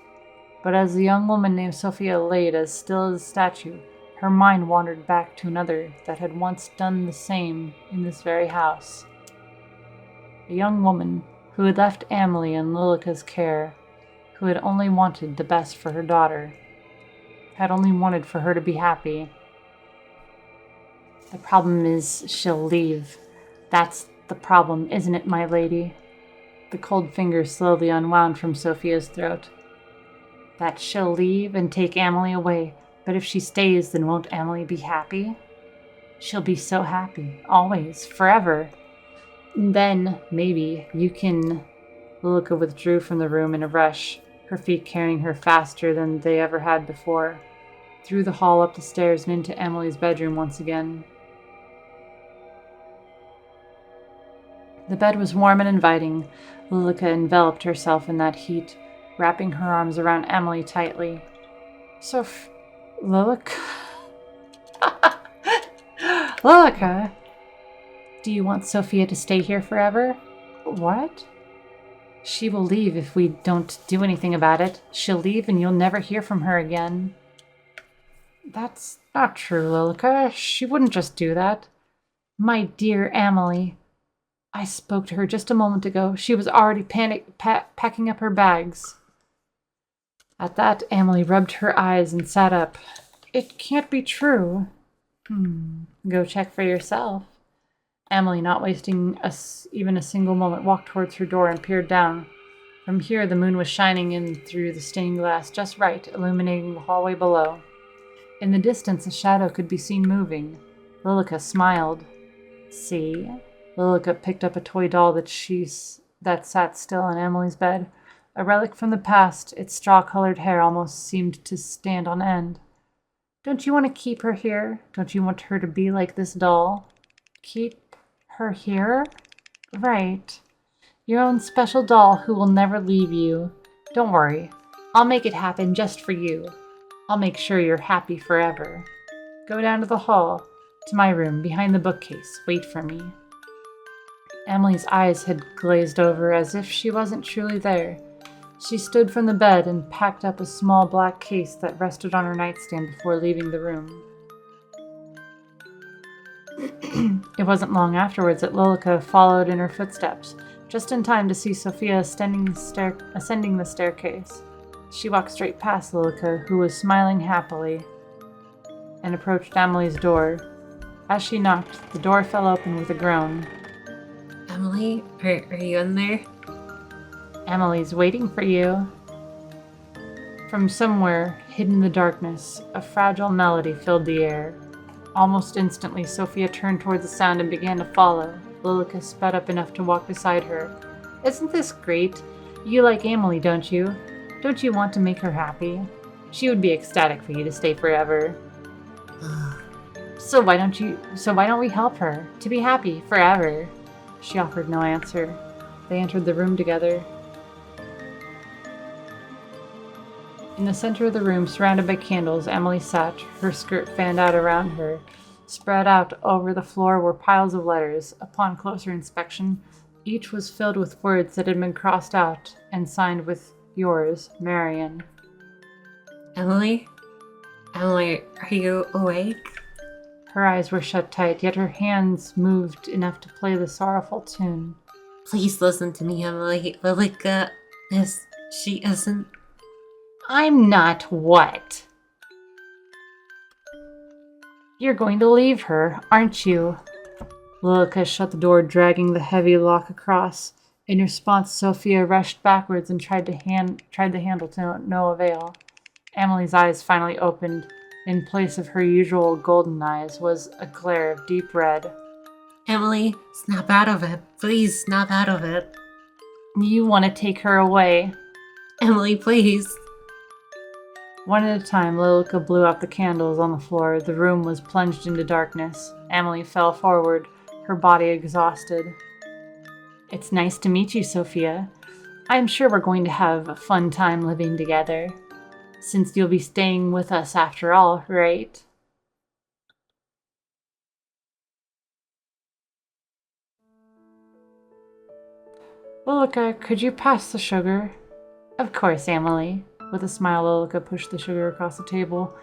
But as the young woman named Sophia laid as still as a statue, her mind wandered back to another that had once done the same in this very house. A young woman who had left Amelie in Lilica's care, who had only wanted the best for her daughter, had only wanted for her to be happy. The problem is she'll leave. That's the problem, isn't it, my lady? The cold fingers slowly unwound from Sophia's throat. That she'll leave and take Amelie away, but if she stays, then won't Amelie be happy? She'll be so happy, always, forever. And then, maybe, you can... Lilica withdrew from the room in a rush, her feet carrying her faster than they ever had before, through the hall, up the stairs, and into Amelie's bedroom once again. The bed was warm and inviting. Lilica enveloped herself in that heat, wrapping her arms around Amelie tightly. Lilica? Lilica? Do you want Sophia to stay here forever? What? She will leave if we don't do anything about it. She'll leave and you'll never hear from her again. That's not true, Lilica. She wouldn't just do that. My dear Amelie. I spoke to her just a moment ago. She was already packing up her bags. At that, Amelie rubbed her eyes and sat up. It can't be true. Go check for yourself. Amelie, not wasting even a single moment, walked towards her door and peered down. From here, the moon was shining in through the stained glass just right, illuminating the hallway below. In the distance, a shadow could be seen moving. Lilica smiled. See? Lilica picked up a toy doll that sat still on Amelie's bed. A relic from the past, its straw-colored hair almost seemed to stand on end. Don't you want to keep her here? Don't you want her to be like this doll? Keep her here? Right. Your own special doll who will never leave you. Don't worry. I'll make it happen just for you. I'll make sure you're happy forever. Go down to the hall, to my room, behind the bookcase. Wait for me. Amelie's eyes had glazed over as if she wasn't truly there. She stood from the bed and packed up a small black case that rested on her nightstand before leaving the room. It wasn't long afterwards that Lilica followed in her footsteps, just in time to see Sophia ascending the staircase. She walked straight past Lilica, who was smiling happily, and approached Amelie's door. As she knocked, the door fell open with a groan. Amelie, are you in there? Amelie's waiting for you. From somewhere, hidden in the darkness, a fragile melody filled the air. Almost instantly, Sophia turned toward the sound and began to follow. Lilica sped up enough to walk beside her. Isn't this great? You like Amelie, don't you? Don't you want to make her happy? She would be ecstatic for you to stay forever. So why don't we help her to be happy forever? She offered no answer. They entered the room together. In the center of the room, surrounded by candles, Amelie sat, her skirt fanned out around her. Spread out over the floor were piles of letters. Upon closer inspection, each was filled with words that had been crossed out and signed with yours, Marion. Amelie? Amelie, are you awake? Her eyes were shut tight, yet her hands moved enough to play the sorrowful tune. Please listen to me, Amelie. Lilica she isn't... I'm not what? You're going to leave her, aren't you? Lilica shut the door, dragging the heavy lock across. In response, Sophia rushed backwards and tried the handle to no avail. Amelie's eyes finally opened. In place of her usual golden eyes was a glare of deep red. Amelie, snap out of it. Please, snap out of it. You want to take her away. Amelie, please. One at a time, Lilica blew out the candles on the floor. The room was plunged into darkness. Emily fell forward, her body exhausted. It's nice to meet you, Sophia. I'm sure we're going to have a fun time living together. Since you'll be staying with us after all, right? Lilica, could you pass the sugar? Of course, Emily. With a smile, Lilica pushed the sugar across the table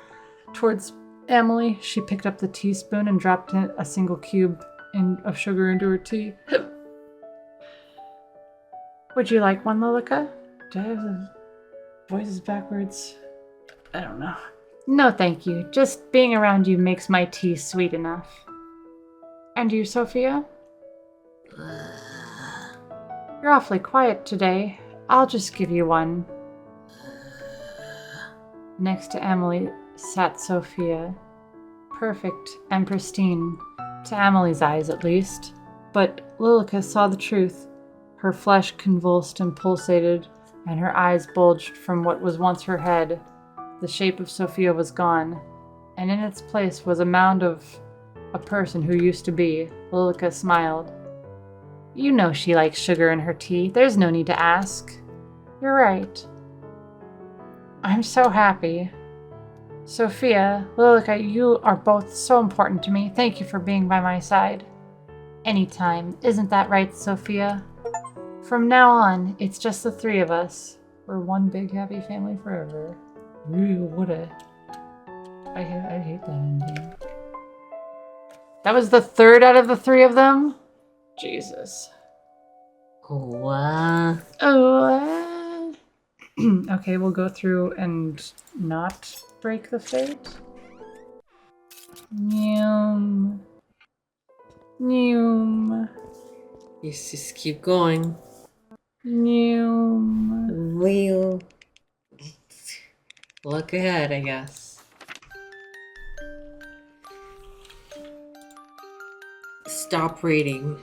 towards Emily. She picked up the teaspoon and dropped a single cube of sugar into her tea. Would you like one, Lilica? Do I have the voices backwards? I don't know. No, thank you. Just being around you makes my tea sweet enough. And you, Sophia? You're awfully quiet today. I'll just give you one. Next to Emily sat Sophia. Perfect and pristine, to Emily's eyes at least. But Lilica saw the truth. Her flesh convulsed and pulsated, and her eyes bulged from what was once her head. The shape of Sophia was gone, and in its place was a mound of a person who used to be. Lilica smiled. You know she likes sugar in her tea. There's no need to ask. You're right. I'm so happy. Sophia, Lilica, you are both so important to me. Thank you for being by my side. Anytime. Isn't that right, Sophia? From now on, it's just the three of us. We're one big happy family forever. Ooh, what a... I hate that ending. That was the third out of the three of them? Jesus. Oh, Okay, we'll go through and not break the fate. Noom. Noom. you just keep going. Noom. We'll look ahead, I guess. Stop reading.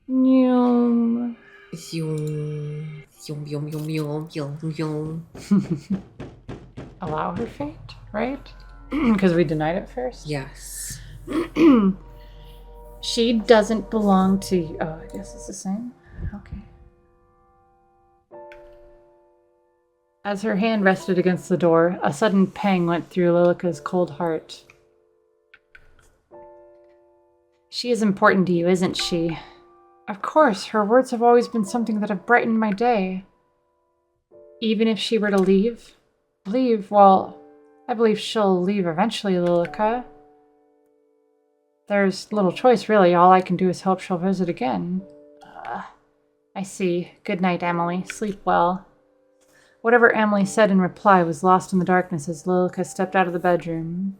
Noom. Yum, yum, yum, yum, yum, yum, yum. Allow her fate, right? Because we denied it first? Yes. She doesn't belong to you. Oh, I guess it's the same. Okay. As her hand rested against the door, a sudden pang went through Lilica's cold heart. She is important to you, isn't she? Of course, her words have always been something that have brightened my day. Even if she were to leave? Leave? Well, I believe she'll leave eventually, Lilica. There's little choice, really. All I can do is hope she'll visit again. I see. Good night, Emily. Sleep well. Whatever Emily said in reply was lost in the darkness as Lilica stepped out of the bedroom.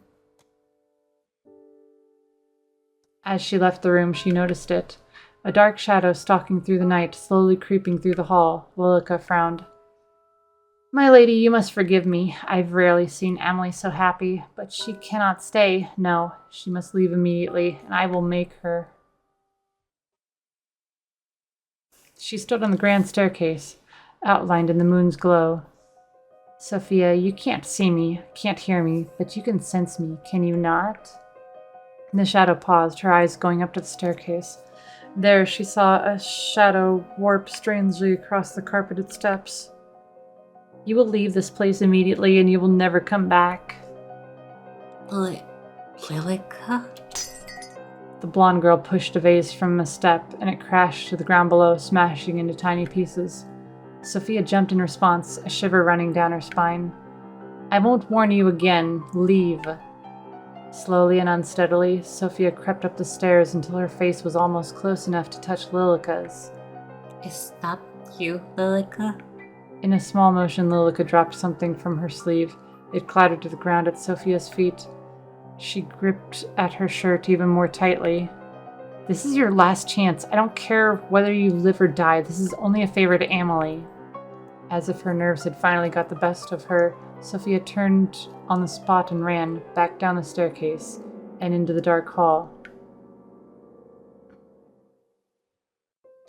As she left the room, she noticed it. A dark shadow stalking through the night, slowly creeping through the hall. Lilica frowned. My lady, you must forgive me. I've rarely seen Emily so happy, but she cannot stay. No, she must leave immediately, and I will make her. She stood on the grand staircase, outlined in the moon's glow. Sophia, you can't see me, can't hear me, but you can sense me, can you not? The shadow paused, her eyes going up to the staircase. There she saw a shadow warp strangely across the carpeted steps. You will leave this place immediately and you will never come back. Lilica? The blonde girl pushed a vase from a step and it crashed to the ground below, smashing into tiny pieces. Sophia jumped in response, a shiver running down her spine. I won't warn you again. Leave. Slowly and unsteadily, Sophia crept up the stairs until her face was almost close enough to touch Lilica's. Is that you, Lilica? In a small motion, Lilica dropped something from her sleeve. It clattered to the ground at Sophia's feet. She gripped at her shirt even more tightly. This is your last chance. I don't care whether you live or die. This is only a favor to Emily. As if her nerves had finally got the best of her, Sophia turned on the spot and ran back down the staircase and into the dark hall.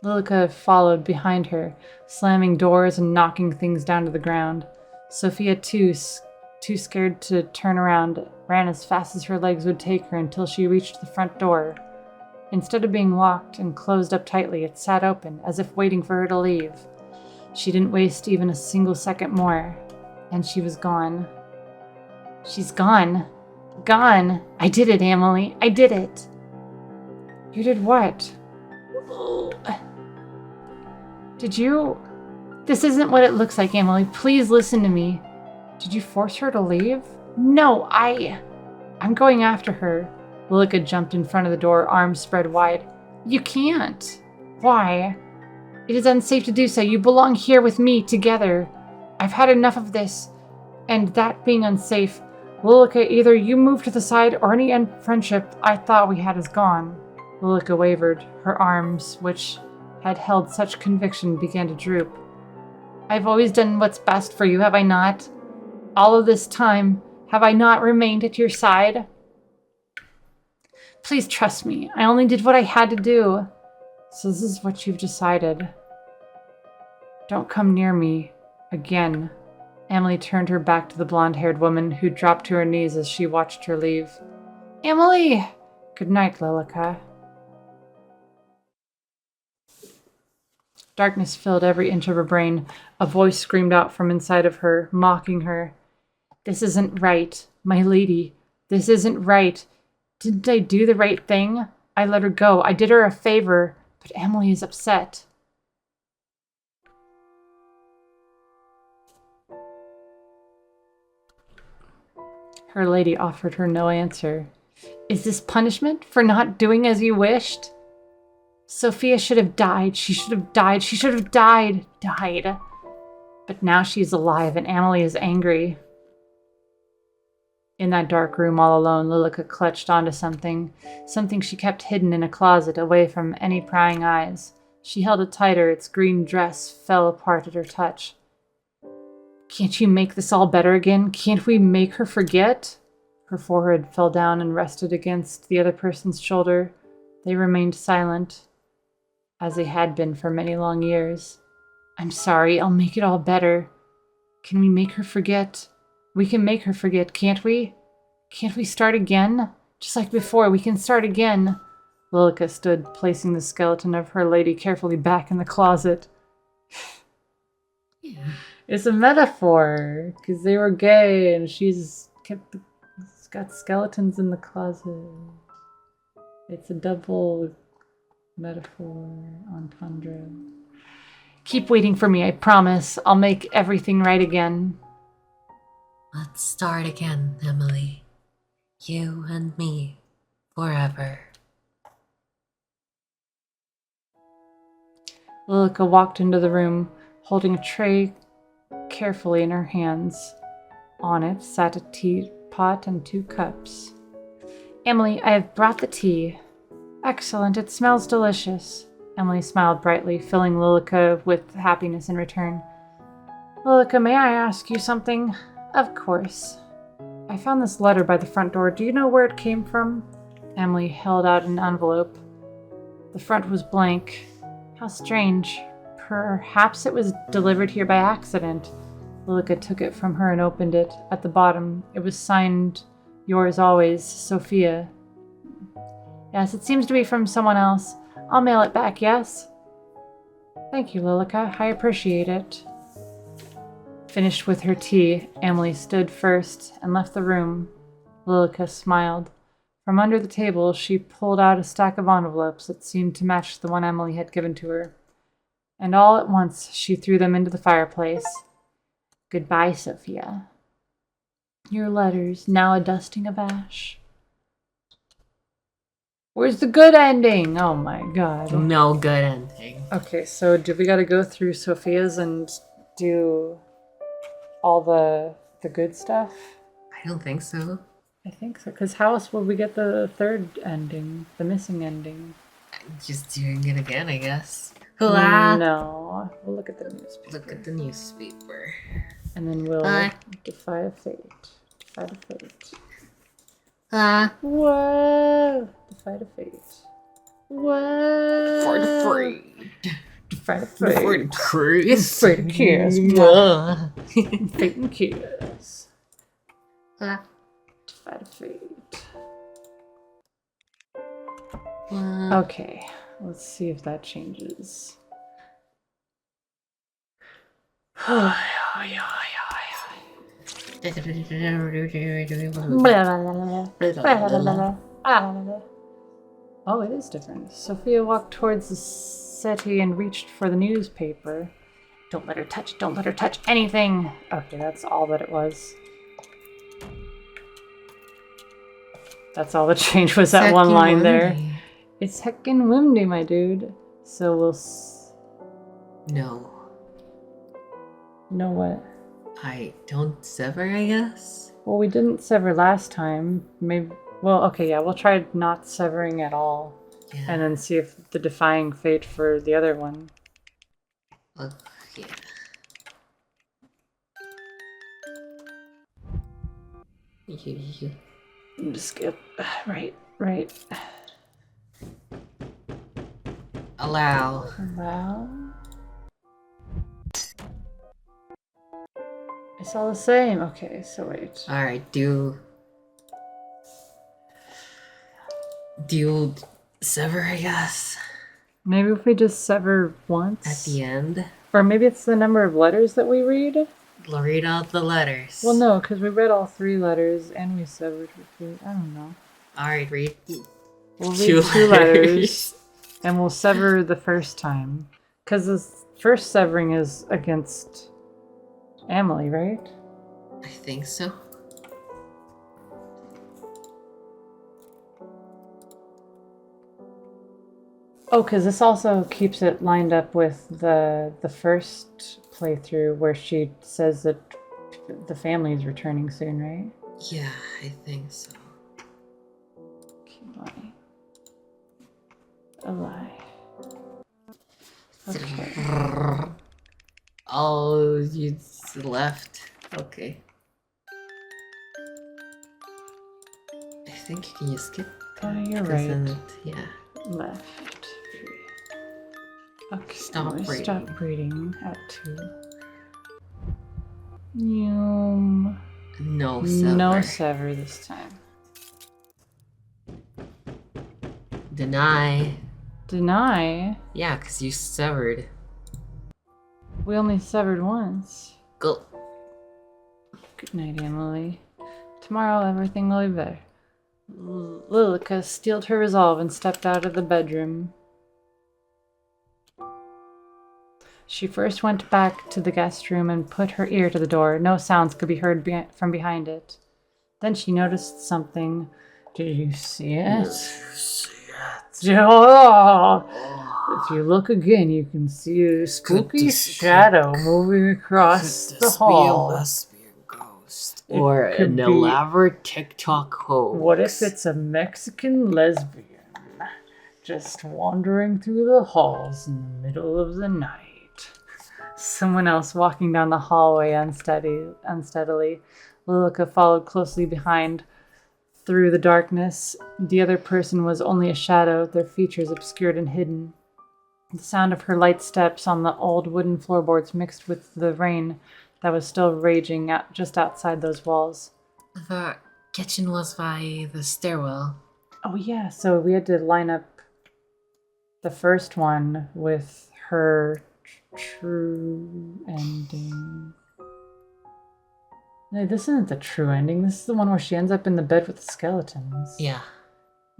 Lilica followed behind her, slamming doors and knocking things down to the ground. Sophia, too scared to turn around, ran as fast as her legs would take her until she reached the front door. Instead of being locked and closed up tightly, it sat open, as if waiting for her to leave. She didn't waste even a single second more, and she was gone. She's gone. Gone. I did it, Emily. I did it. You did what? Did you? This isn't what it looks like, Emily. Please listen to me. Did you force her to leave? No, I'm going after her. Lilica jumped in front of the door, arms spread wide. You can't. Why? It is unsafe to do so. You belong here with me, together. I've had enough of this. And that being unsafe. Lilica, either you move to the side or any friendship I thought we had is gone. Lilica wavered. Her arms, which had held such conviction, began to droop. I've always done what's best for you, have I not? All of this time, have I not remained at your side? Please trust me. I only did what I had to do. So this is what you've decided. Don't come near me again. Emily turned her back to the blonde-haired woman, who dropped to her knees as she watched her leave. Emily! Good night, Lilica. Darkness filled every inch of her brain. A voice screamed out from inside of her, mocking her. This isn't right, my lady. This isn't right. Didn't I do the right thing? I let her go. I did her a favor, but Emily is upset. Her lady offered her no answer. Is this punishment for not doing as you wished? Sophia should have died. She should have died. She should have died. Died. But now she's alive and Emily is angry. In that dark room all alone, Lilica clutched onto something she kept hidden in a closet away from any prying eyes. She held it tighter. Its green dress fell apart at her touch. Can't you make this all better again? Can't we make her forget? Her forehead fell down and rested against the other person's shoulder. They remained silent, as they had been for many long years. I'm sorry, I'll make it all better. Can we make her forget? We can make her forget, can't we? Can't we start again? Just like before, we can start again. Lilica stood, placing the skeleton of her lady carefully back in the closet. Yeah. It's a metaphor, because they were gay and she's got skeletons in the closet. It's a double metaphor entendre. Keep waiting for me, I promise. I'll make everything right again. Let's start again, Emily. You and me, forever. Lilica walked into the room, holding a tray carefully in her hands. On it sat a teapot and 2 cups. Emily, I have brought the tea. Excellent, it smells delicious. Emily smiled brightly, filling Lilica with happiness in return. Lilica, may I ask you something? Of course. I found this letter by the front door. Do you know where it came from? Emily held out an envelope. The front was blank. How strange. Perhaps it was delivered here by accident. Lilica took it from her and opened it. At the bottom, it was signed, Yours always, Sophia. Yes, it seems to be from someone else. I'll mail it back, yes? Thank you, Lilica. I appreciate it. Finished with her tea, Emily stood first and left the room. Lilica smiled. From under the table, she pulled out a stack of envelopes that seemed to match the one Emily had given to her. And all at once, she threw them into the fireplace. Goodbye, Sophia. Your letters, now a dusting of ash. Where's the good ending? Oh my god. No good ending. Okay, so do we gotta go through Sophia's and do all the good stuff? I don't think so. I think so, because how else will we get the third ending? The missing ending? Just doing it again, I guess. No. We'll look at the newspaper. Look at the newspaper. And then we'll defy a fate. Defy the fate. Whoa! Defy the fate. Whoa! For the free. Fred Fred. Chris. Fred kiss. Fate and kiss. Fred fate. Okay, let's see if that changes. Oh, it is different. Sophia walked towards the settee and reached for the newspaper. Don't let her touch anything! Okay, that's all that it was. That's all the change was, that one line there. It's heckin' windy, my dude. So we'll No. know what? I don't sever, I guess? Well, we didn't sever last time. Maybe. Well, okay, yeah, we'll try not severing at all. Yeah. And then see if the defying fate for the other one. Yeah. Skip. Right. Allow. It's all the same. Okay, so wait. Alright, do you sever, I guess? Maybe if we just sever once? At the end? Or maybe it's the number of letters that we read? Read out the letters. Well, no, because we read all 3 letters and we severed with 2. I don't know. Alright, read We'll read 2 letters and we'll sever the first time. Because the first severing is against Emily, right? I think so. Oh, because this also keeps it lined up with the first playthrough where she says that the family is returning soon, right? Yeah, I think so. Keep lying. Alive. Okay. Oh, you left. Okay. I think you can just skip. You're right. Yeah. Left. Okay, Stop reading. Stop reading at 2. No sever. No sever this time. Deny. Yeah, because you severed. We only severed once. Go. Good night, Emily. Tomorrow everything will be better. Lilica steeled her resolve and stepped out of the bedroom. She first went back to the guest room and put her ear to the door. No sounds could be heard from behind it. Then she noticed something. Did you see it? Oh! If you look again, you can see a spooky shadow moving across the hall. Be a lesbian ghost or an elaborate TikTok hoax. What if it's a Mexican lesbian just wandering through the halls in the middle of the night? Someone else walking down the hallway unsteadily. Lilica followed closely behind. Through the darkness, the other person was only a shadow, their features obscured and hidden. The sound of her light steps on the old wooden floorboards mixed with the rain that was still raging just outside those walls. The kitchen was by the stairwell. Oh yeah, so we had to line up the first one with her true ending. No, this isn't the true ending. This is the one where she ends up in the bed with the skeletons. Yeah.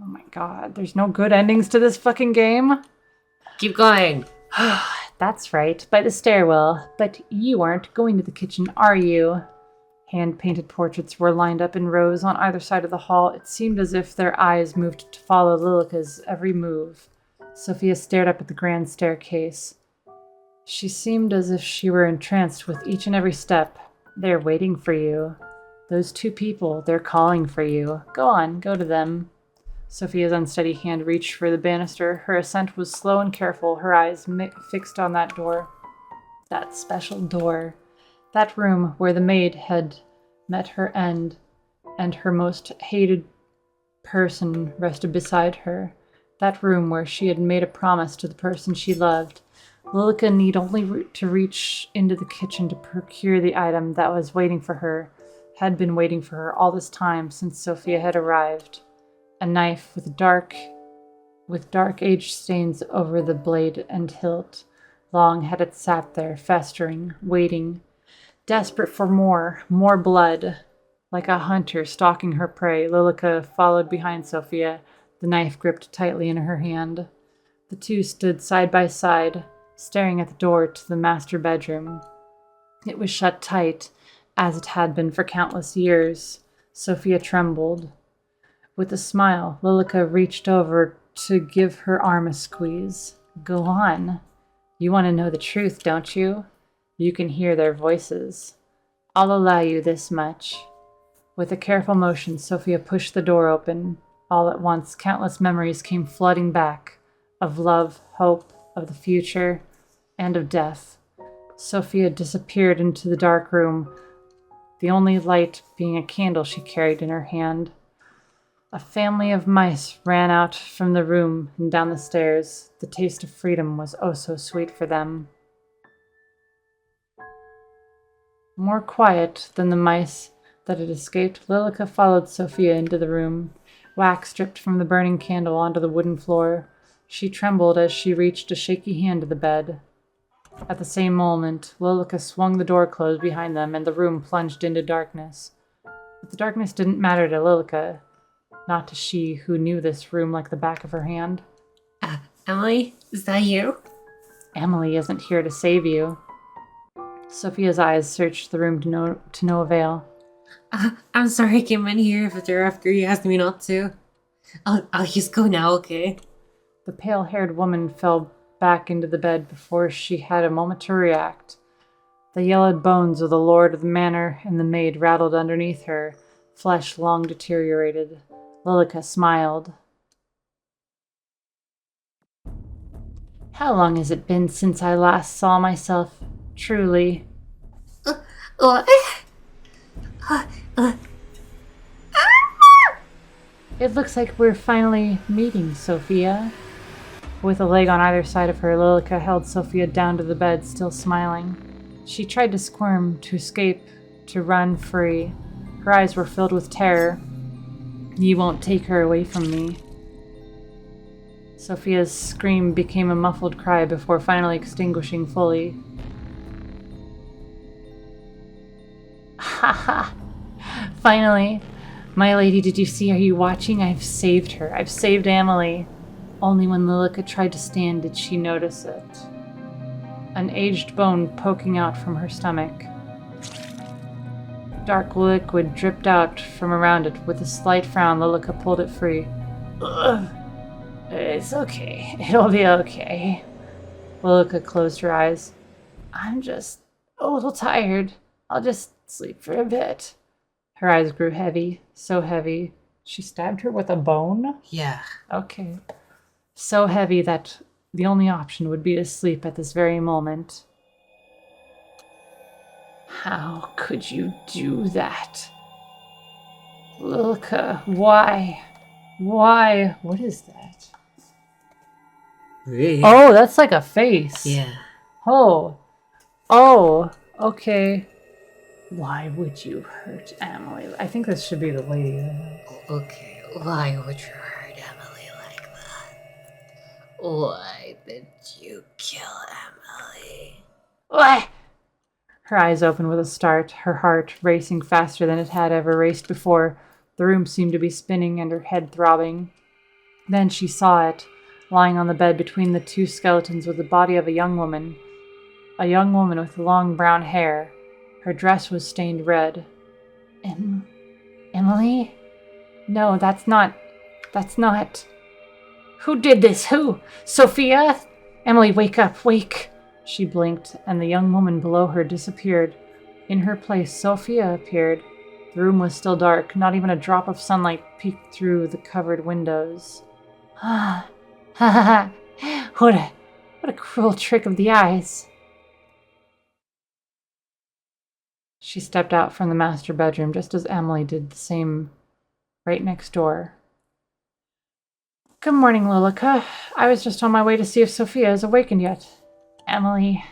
Oh my god, there's no good endings to this fucking game? Keep going. That's right, by the stairwell. But you aren't going to the kitchen, are you? Hand-painted portraits were lined up in rows on either side of the hall. It seemed as if their eyes moved to follow Lilica's every move. Sophia stared up at the grand staircase. She seemed as if she were entranced with each and every step. They're waiting for you. Those 2 people, they're calling for you. Go on, go to them. Sophia's unsteady hand reached for the banister. Her ascent was slow and careful, her eyes fixed on that door. That special door. That room where the maid had met her end, and her most hated person rested beside her. That room where she had made a promise to the person she loved. Lilica need only to reach into the kitchen to procure the item that was waiting for her, had been waiting for her all this time since Sophia had arrived. A knife with dark age stains over the blade and hilt. Long had it sat there, festering, waiting, desperate for more blood. Like a hunter stalking her prey, Lilica followed behind Sophia, the knife gripped tightly in her hand. The two stood side by side, staring at the door to the master bedroom. It was shut tight, as it had been for countless years. Sophia trembled. With a smile, Lilica reached over to give her arm a squeeze. Go on. You want to know the truth, don't you? You can hear their voices. I'll allow you this much. With a careful motion, Sophia pushed the door open. All at once, countless memories came flooding back, of love, hope, of the future, and of death. Sophia disappeared into the dark room, the only light being a candle she carried in her hand. A family of mice ran out from the room and down the stairs. The taste of freedom was oh so sweet for them. More quiet than the mice that had escaped, Lilica followed Sophia into the room. Wax dripped from the burning candle onto the wooden floor. She trembled as she reached a shaky hand to the bed. At the same moment, Lilica swung the door closed behind them, and the room plunged into darkness. But the darkness didn't matter to Lilica, not to she who knew this room like the back of her hand. Emily, is that you? Emily isn't here to save you. Sophia's eyes searched the room to no avail. I'm sorry I came in here after you asked me not to. I'll just go now, okay? The pale-haired woman fell back into the bed before she had a moment to react. The yellowed bones of the lord of the manor and the maid rattled underneath her, flesh long deteriorated. Lilica smiled. How long has it been since I last saw myself, truly? What? It looks like we're finally meeting, Sophia. With a leg on either side of her, Lilica held Sophia down to the bed, still smiling. She tried to squirm, to escape, to run free. Her eyes were filled with terror. You won't take her away from me. Sophia's scream became a muffled cry before finally extinguishing fully. Ha ha! Finally! My lady, did you see? Are you watching? I've saved her. I've saved Emily. Only when Lilica tried to stand did she notice it. An aged bone poking out from her stomach. Dark liquid dripped out from around it. With a slight frown, Lilica pulled it free. Ugh. It's okay. It'll be okay. Lilica closed her eyes. I'm just a little tired. I'll just sleep for a bit. Her eyes grew heavy, so heavy. She stabbed her with a bone? Yeah. Okay. So heavy that the only option would be to sleep at this very moment. How could you do that? Lilica, why? Why? What is that? Really? Oh, that's like a face. Yeah. Oh. Oh, okay. Why would you hurt Emily? I think this should be the lady. Okay, why would you hurt Emily like that? Why did you kill Emily? What? Her eyes opened with a start, her heart racing faster than it had ever raced before. The room seemed to be spinning and her head throbbing. Then she saw it, lying on the bed between the two skeletons was the body of a young woman with long brown hair. Her dress was stained red. Emily? No, that's not. Who did this? Who? Sophia? Emily, wake up, wake. She blinked, and the young woman below her disappeared. In her place, Sophia appeared. The room was still dark. Not even a drop of sunlight peeked through the covered windows. Ah, ha ha! What a cruel trick of the eyes. She stepped out from the master bedroom just as Emily did the same right next door. Good morning, Lilica. I was just on my way to see if Sophia is awakened yet. Emily.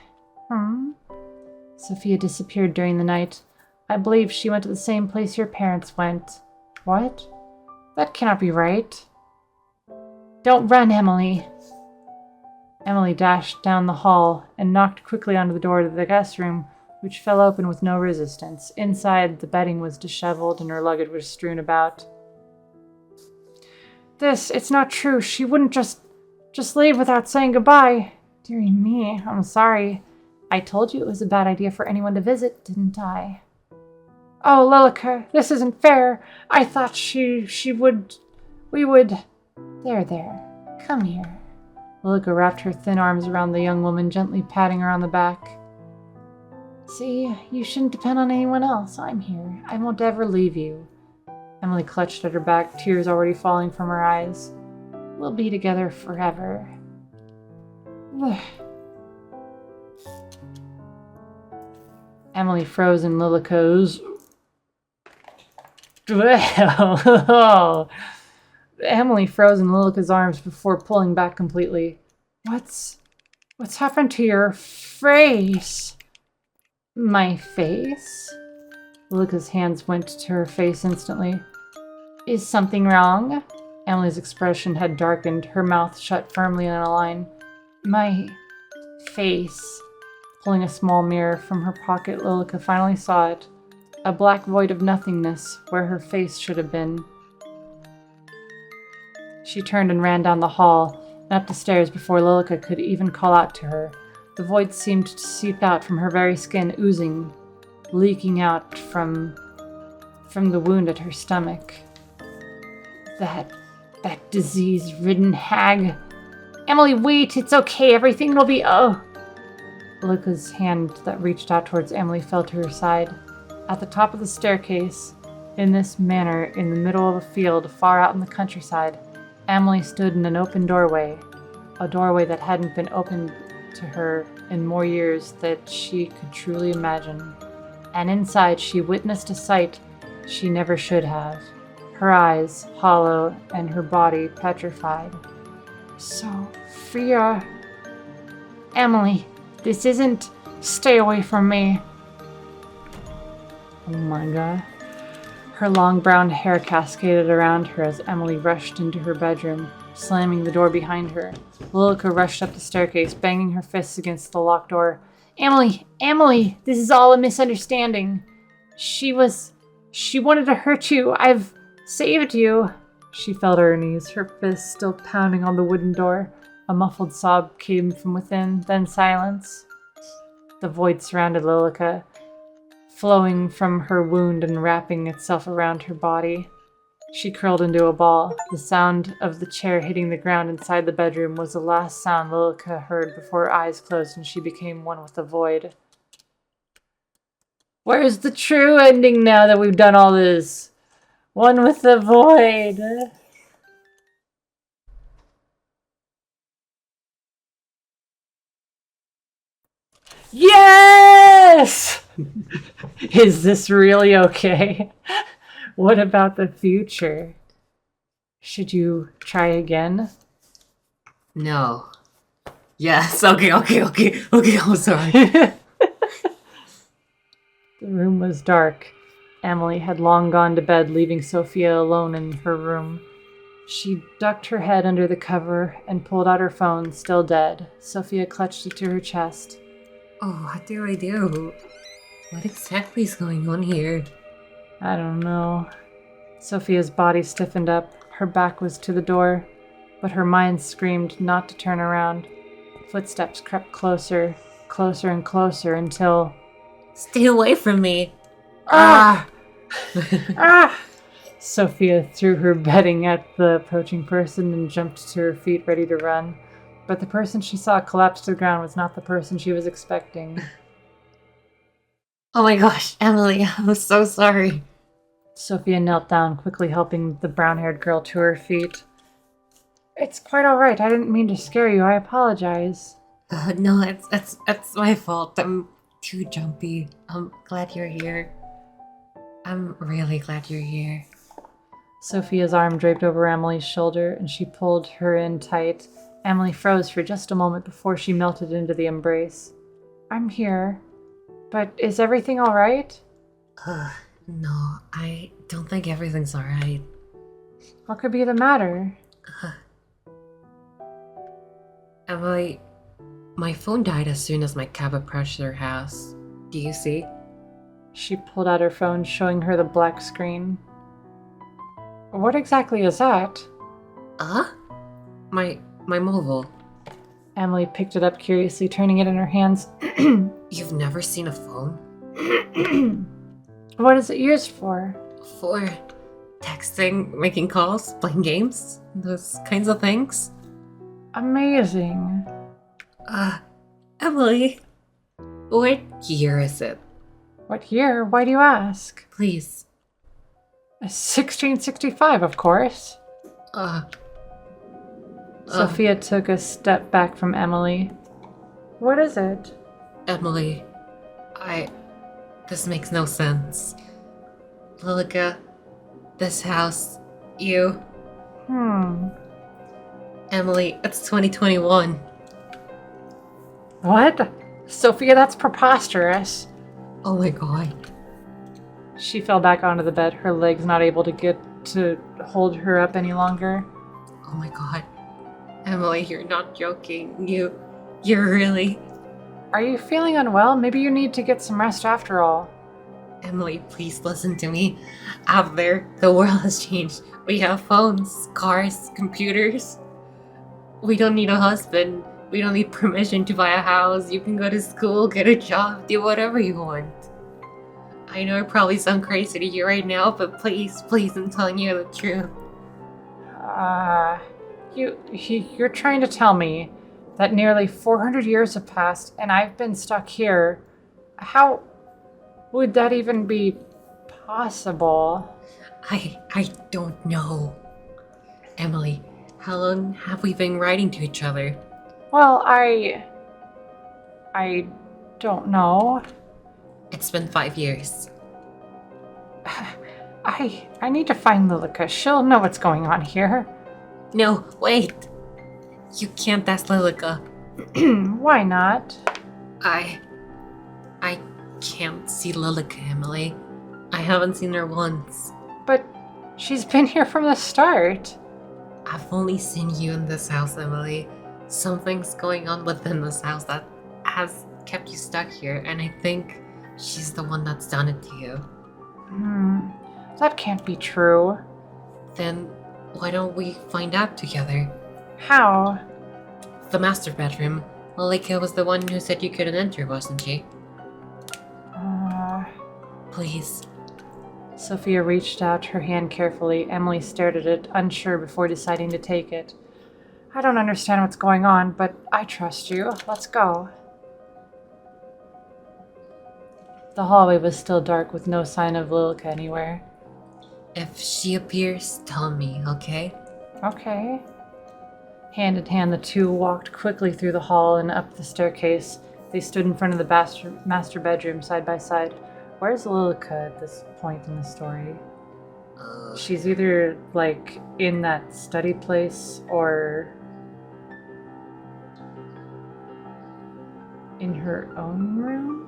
Sophia disappeared during the night. I believe she went to the same place your parents went. What? That cannot be right. Don't run, Emily. Emily dashed down the hall and knocked quickly onto the door to the guest room, which fell open with no resistance. Inside, the bedding was disheveled and her luggage was strewn about. It's not true. She wouldn't just leave without saying goodbye. Dearie me, I'm sorry. I told you it was a bad idea for anyone to visit, didn't I? Oh, Lilica, this isn't fair. I thought we would... There, come here. Lilica wrapped her thin arms around the young woman, gently patting her on the back. See, you shouldn't depend on anyone else. I'm here. I won't ever leave you. Emily clutched at her back, tears already falling from her eyes. We'll be together forever. Emily froze in Lilica's... Emily froze in Lilica's arms before pulling back completely. What's happened to your face? My face? Lilica's hands went to her face instantly. Is something wrong? Emily's expression had darkened, her mouth shut firmly in a line. My face. Pulling a small mirror from her pocket, Lilica finally saw it. A black void of nothingness, where her face should have been. She turned and ran down the hall, and up the stairs before Lilica could even call out to her. The void seemed to seep out from her very skin, oozing, leaking out from the wound at her stomach. That disease-ridden hag. Emily, wait, it's okay, everything will be... Oh! Lilica's hand that reached out towards Emily fell to her side. At the top of the staircase, in this manner, in the middle of a field far out in the countryside, Emily stood in an open doorway, a doorway that hadn't been opened to her in more years than she could truly imagine. And inside she witnessed a sight she never should have. Her eyes hollow and her body petrified. Sophia. Emily, this isn't... Stay away from me. Oh my god. Her long brown hair cascaded around her as Emily rushed into her bedroom, slamming the door behind her. Lilica rushed up the staircase, banging her fists against the locked door. Emily, this is all a misunderstanding. She wanted to hurt you. I've saved you. She fell to her knees, her fists still pounding on the wooden door. A muffled sob came from within, then silence. The void surrounded Lilica, flowing from her wound and wrapping itself around her body. She curled into a ball. The sound of the chair hitting the ground inside the bedroom was the last sound Lilica heard before her eyes closed and she became one with the void. Where's the true ending now that we've done all this? One with the void. Yes! Is this really okay? What about the future? Should you try again? No. Yes, okay, I'm sorry. The room was dark. Emily had long gone to bed, leaving Sophia alone in her room. She ducked her head under the cover and pulled out her phone, still dead. Sophia clutched it to her chest. Oh, what do I do? What exactly is going on here? I don't know. Sophia's body stiffened up. Her back was to the door, but her mind screamed not to turn around. Footsteps crept closer, closer and closer until... Stay away from me! Ah! Ah! Sophia threw her bedding at the approaching person and jumped to her feet, ready to run. But the person she saw collapse to the ground was not the person she was expecting. Oh my gosh, Emily, I'm so sorry. Sophia knelt down, quickly helping the brown-haired girl to her feet. It's quite all right. I didn't mean to scare you. I apologize. No, it's my fault. I'm too jumpy. I'm glad you're here. I'm really glad you're here. Sophia's arm draped over Emily's shoulder, and she pulled her in tight. Emily froze for just a moment before she melted into the embrace. I'm here. But is everything all right? No, I don't think everything's alright. What could be the matter? Emily, my phone died as soon as my cab approached their house. Do you see? She pulled out her phone, showing her the black screen. What exactly is that? My mobile. Emily picked it up curiously, turning it in her hands. You've never seen a phone? What is it used for? For texting, making calls, playing games, those kinds of things. Amazing. Emily, what year is it? What year? Why do you ask? Please. 1665, of course. Sophia took a step back from Emily. What is it? Emily, this makes no sense. Lilica, this house, you. Emily, it's 2021. What? Sophia, that's preposterous. Oh my god. She fell back onto the bed, her legs not able to hold her up any longer. Oh my god. Emily, you're not joking. You're really... Are you feeling unwell? Maybe you need to get some rest after all. Emily, please listen to me. Out there, the world has changed. We have phones, cars, computers. We don't need a husband. We don't need permission to buy a house. You can go to school, get a job, do whatever you want. I know I probably sound crazy to you right now, but please, I'm telling you the truth. You're trying to tell me that nearly 400 years have passed and I've been stuck here. How would that even be possible? I don't know. Emily, how long have we been writing to each other? Well, I don't know. It's been 5 years. I need to find Lilica. She'll know what's going on here. No, wait. You can't ask Lilica. Why not? I can't see Lilica, Emily. I haven't seen her once. But she's been here from the start. I've only seen you in this house, Emily. Something's going on within this house that has kept you stuck here, and I think she's the one that's done it to you. That can't be true. Then why don't we find out together? How? The master bedroom. Lilica was the one who said you couldn't enter, wasn't she? Please. Sophia reached out her hand carefully. Emily stared at it, unsure before deciding to take it. I don't understand what's going on, but I trust you. Let's go. The hallway was still dark with no sign of Lilica anywhere. If she appears, tell me, okay? Okay. Hand in hand, the two walked quickly through the hall and up the staircase. They stood in front of the master bedroom side by side. Where's Lilica at this point in the story? She's either, like, in that study place or in her own room?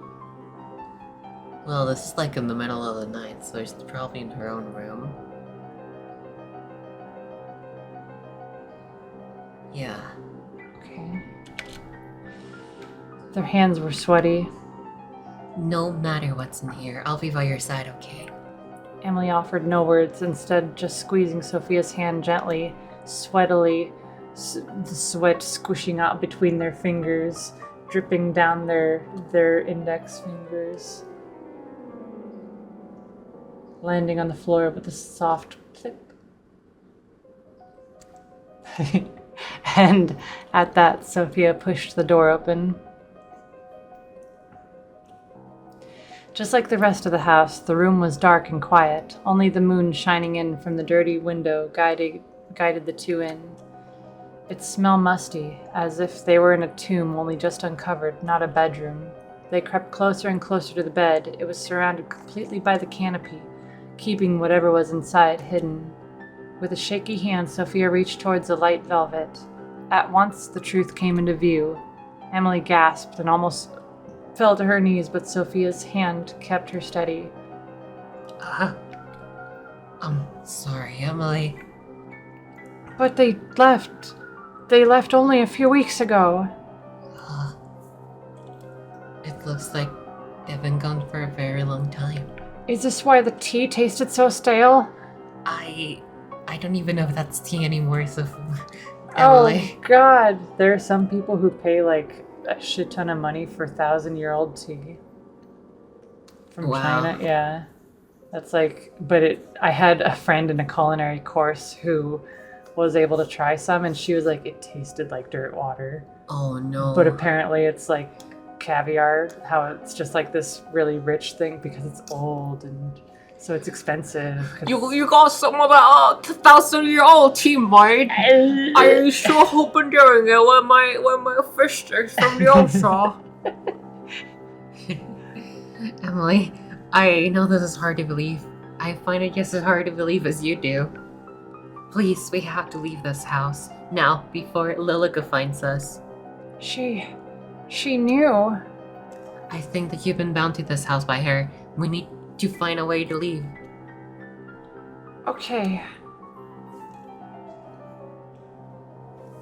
Well, this is like in the middle of the night, so she's probably in her own room. Yeah. Okay. Their hands were sweaty. No matter what's in here, I'll be by your side, okay? Emily offered no words, instead just squeezing Sophia's hand gently, sweatily, the sweat squishing out between their fingers, dripping down their index fingers, landing on the floor with a soft clip. And at that, Sophia pushed the door open. Just like the rest of the house, the room was dark and quiet. Only the moon shining in from the dirty window guided the two in. It smelled musty, as if they were in a tomb only just uncovered, not a bedroom. They crept closer and closer to the bed. It was surrounded completely by the canopy, keeping whatever was inside hidden. With a shaky hand, Sophia reached towards the light velvet. At once, the truth came into view. Emily gasped and almost fell to her knees, but Sophia's hand kept her steady. I'm sorry, Emily. But they left. They left only a few weeks ago. It looks like they've been gone for a very long time. Is this why the tea tasted so stale? I don't even know if that's tea anymore, so... Emily. Oh, God. There are some people who pay, like, a shit ton of money for 1,000-year-old tea. From China, yeah. That's like... But I had a friend in a culinary course who was able to try some, and she was like, it tasted like dirt water. Oh, no. But apparently it's like caviar, how it's just like this really rich thing because it's old and so it's expensive. You got some of that 1,000-year-old tea, mate. I sure hope I'm doing it when my fish sticks from the ocean. Emily, I know this is hard to believe. I find it just as hard to believe as you do. Please, we have to leave this house now before Lilica finds us. She knew. I think that you've been bound to this house by her. We need to find a way to leave. Okay.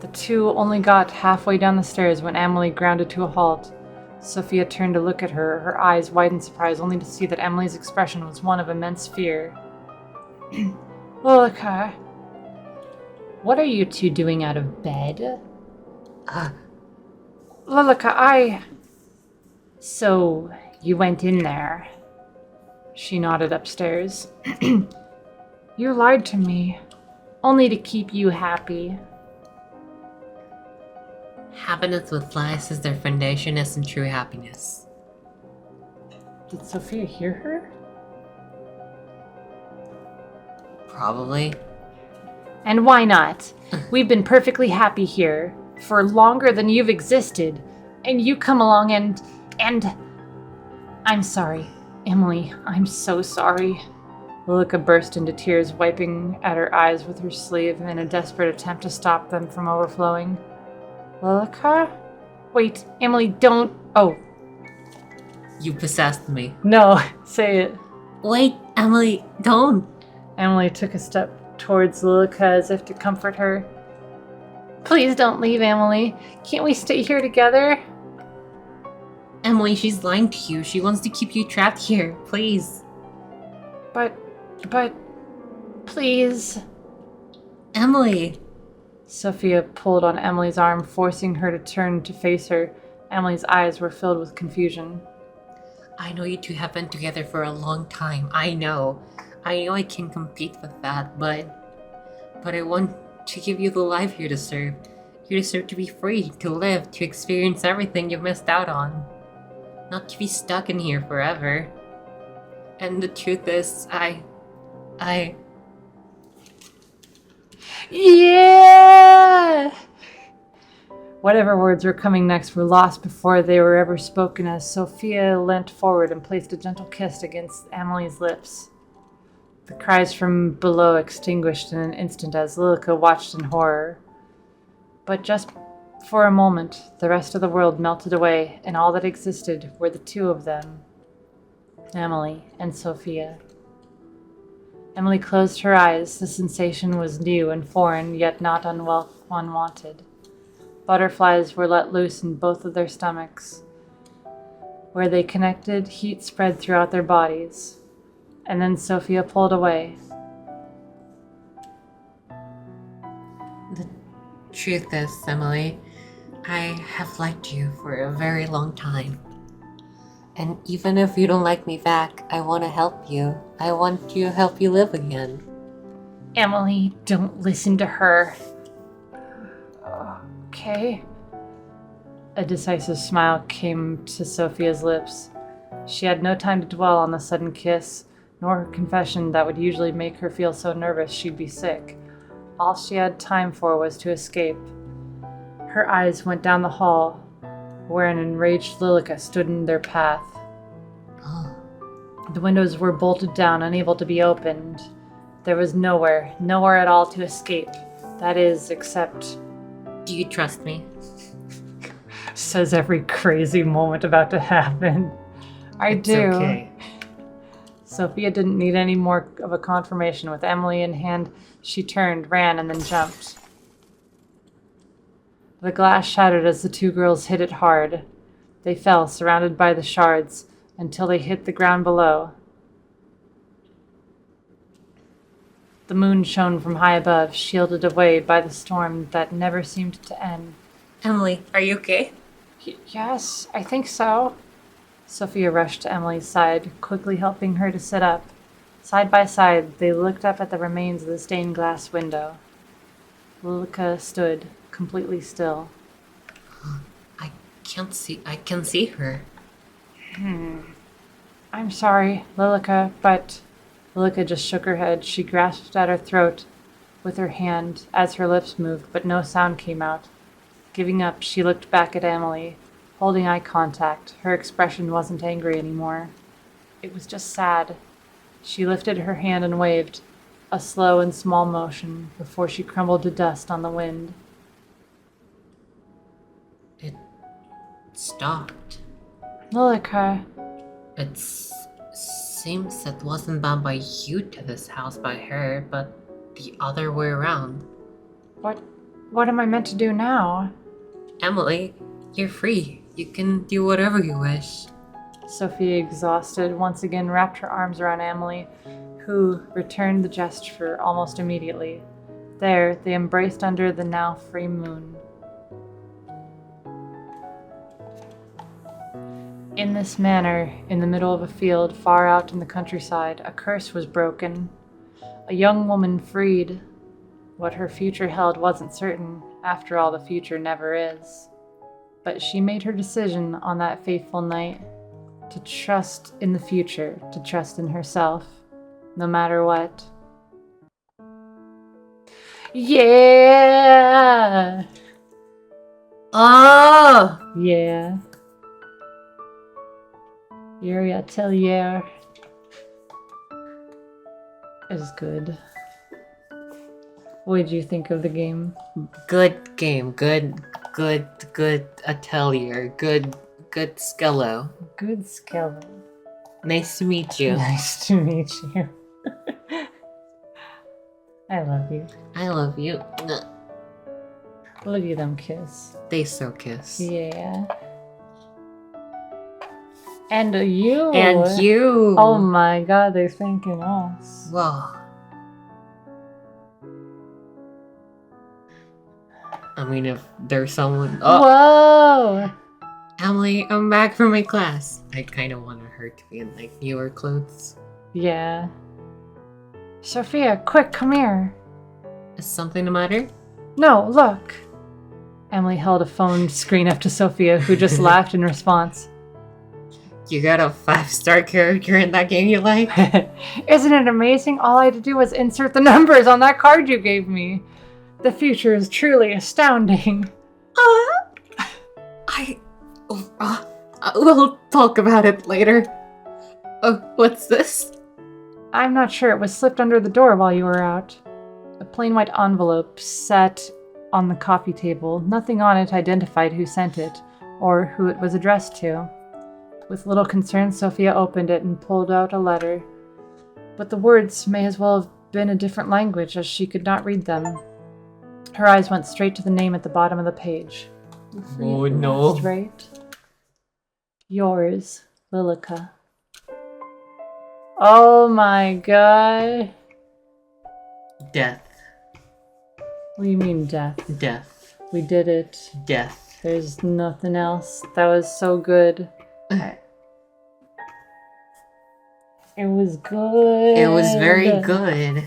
The two only got halfway down the stairs when Emily grounded to a halt. Sophia turned to look at her, her eyes wide in surprise, only to see that Emily's expression was one of immense fear. Lilica, what are you two doing out of bed? Lilica, So, you went in there. She nodded upstairs. You lied to me, only to keep you happy. Happiness with lies is their foundation, isn't true happiness. Did Sophia hear her? Probably. And why not? We've been perfectly happy here for longer than you've existed, and you come along and I'm sorry, Emily, I'm so sorry. Lilica burst into tears, wiping at her eyes with her sleeve in a desperate attempt to stop them from overflowing. Lilica? Wait, Emily, don't... Oh. You possessed me. No, say it. Wait, Emily, don't. Emily took a step towards Lilica as if to comfort her. Please don't leave, Emily. Can't we stay here together? Emily, she's lying to you. She wants to keep you trapped here. Please. But, please. Emily. Sophia pulled on Emily's arm, forcing her to turn to face her. Emily's eyes were filled with confusion. I know you two have been together for a long time. I know I can compete with that, but I want to give you the life you deserve. You deserve to be free, to live, to experience everything you've missed out on. Not to be stuck in here forever. And the truth is, Yeah! Whatever words were coming next were lost before they were ever spoken as Sophia leant forward and placed a gentle kiss against Emily's lips. The cries from below extinguished in an instant as Lilica watched in horror. But just for a moment, the rest of the world melted away, and all that existed were the two of them, Emily and Sophia. Emily closed her eyes. The sensation was new and foreign, yet not unwanted. Butterflies were let loose in both of their stomachs. Where they connected, heat spread throughout their bodies. And then Sophia pulled away. The truth is, Emily, I have liked you for a very long time. And even if you don't like me back, I want to help you. I want to help you live again. Emily, don't listen to her. Okay. A decisive smile came to Sophia's lips. She had no time to dwell on the sudden kiss, nor her confession that would usually make her feel so nervous she'd be sick. All she had time for was to escape. Her eyes went down the hall, where an enraged Lilica stood in their path. The windows were bolted down, unable to be opened. There was nowhere at all to escape. That is, except Do you trust me? Says every crazy moment about to happen. I It's do. Okay. Sophia didn't need any more of a confirmation. With Emily in hand, she turned, ran, and then jumped. The glass shattered as the two girls hit it hard. They fell, surrounded by the shards, until they hit the ground below. The moon shone from high above, shielded away by the storm that never seemed to end. Emily, are you okay? Yes, I think so. Sophia rushed to Emily's side, quickly helping her to sit up. Side by side, they looked up at the remains of the stained glass window. Lilica stood, completely still. I can see her. I'm sorry, Lilica, but... Lilica just shook her head. She grasped at her throat with her hand as her lips moved, but no sound came out. Giving up, she looked back at Emily, holding eye contact. Her expression wasn't angry anymore. It was just sad. She lifted her hand and waved, a slow and small motion, before she crumbled to dust on the wind. It stopped. Lilica, It seems it wasn't bound by you to this house by her, but the other way around. what am I meant to do now? Emily, you're free. You can do whatever you wish. Sophia, exhausted, once again wrapped her arms around Emily, who returned the gesture almost immediately. There, they embraced under the now free moon. In this manner, in the middle of a field far out in the countryside, a curse was broken. A young woman freed. What her future held wasn't certain. After all, the future never is. But she made her decision on that fateful night to trust in the future, to trust in herself, no matter what. Yeah! Oh! Yeah. Yuri Atelier is good. What did you think of the game? Good game. Good atelier. Good Skello. Good skill. Nice to meet you. Nice to meet you. I love you. I love you. Look at them kiss. They so kiss. Yeah. And you. And you. Oh my god, they're thanking us. Whoa. I mean, if there's someone... Oh, Whoa! Emily, I'm back from my class. I kind of wanted her to be in, like, newer clothes. Yeah. Sophia, quick, come here. Is something the matter? No, look. Emily held a phone screen up to Sophia, who just laughed in response. You got a 5-star character in that game you like? Isn't it amazing? All I had to do was insert the numbers on that card you gave me. The future is truly astounding. We'll talk about it later. Oh, what's this? I'm not sure. It was slipped under the door while you were out. A plain white envelope sat on the coffee table. Nothing on it identified who sent it, or who it was addressed to. With little concern, Sophia opened it and pulled out a letter. But the words may as well have been a different language, as she could not read them. Her eyes went straight to the name at the bottom of the page. Oh no. Straight. Yours, Lilica. Oh my god. Death. What do you mean death? Death. We did it. Death. There's nothing else. That was so good. It was good. It was very good.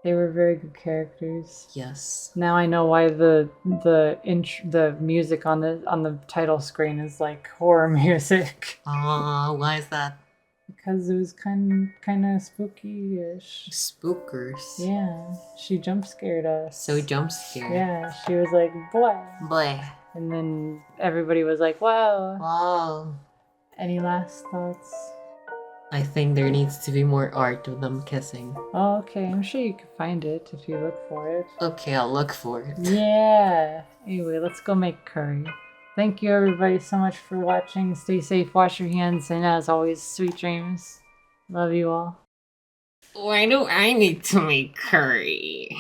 They were very good characters. Yes. Now I know why the music on the title screen is like horror music. Why is that? Because it was kind of spooky-ish. Spookers. Yeah, she jump scared us. So jump scared. Yeah, she was like, boy. Boy. And then everybody was like, wow. Wow. Any last thoughts? I think there needs to be more art of them kissing. Oh, okay. I'm sure you can find it if you look for it. Okay, I'll look for it. Yeah. Anyway, let's go make curry. Thank you everybody so much for watching. Stay safe, wash your hands, and as always, sweet dreams. Love you all. Why do I need to make curry?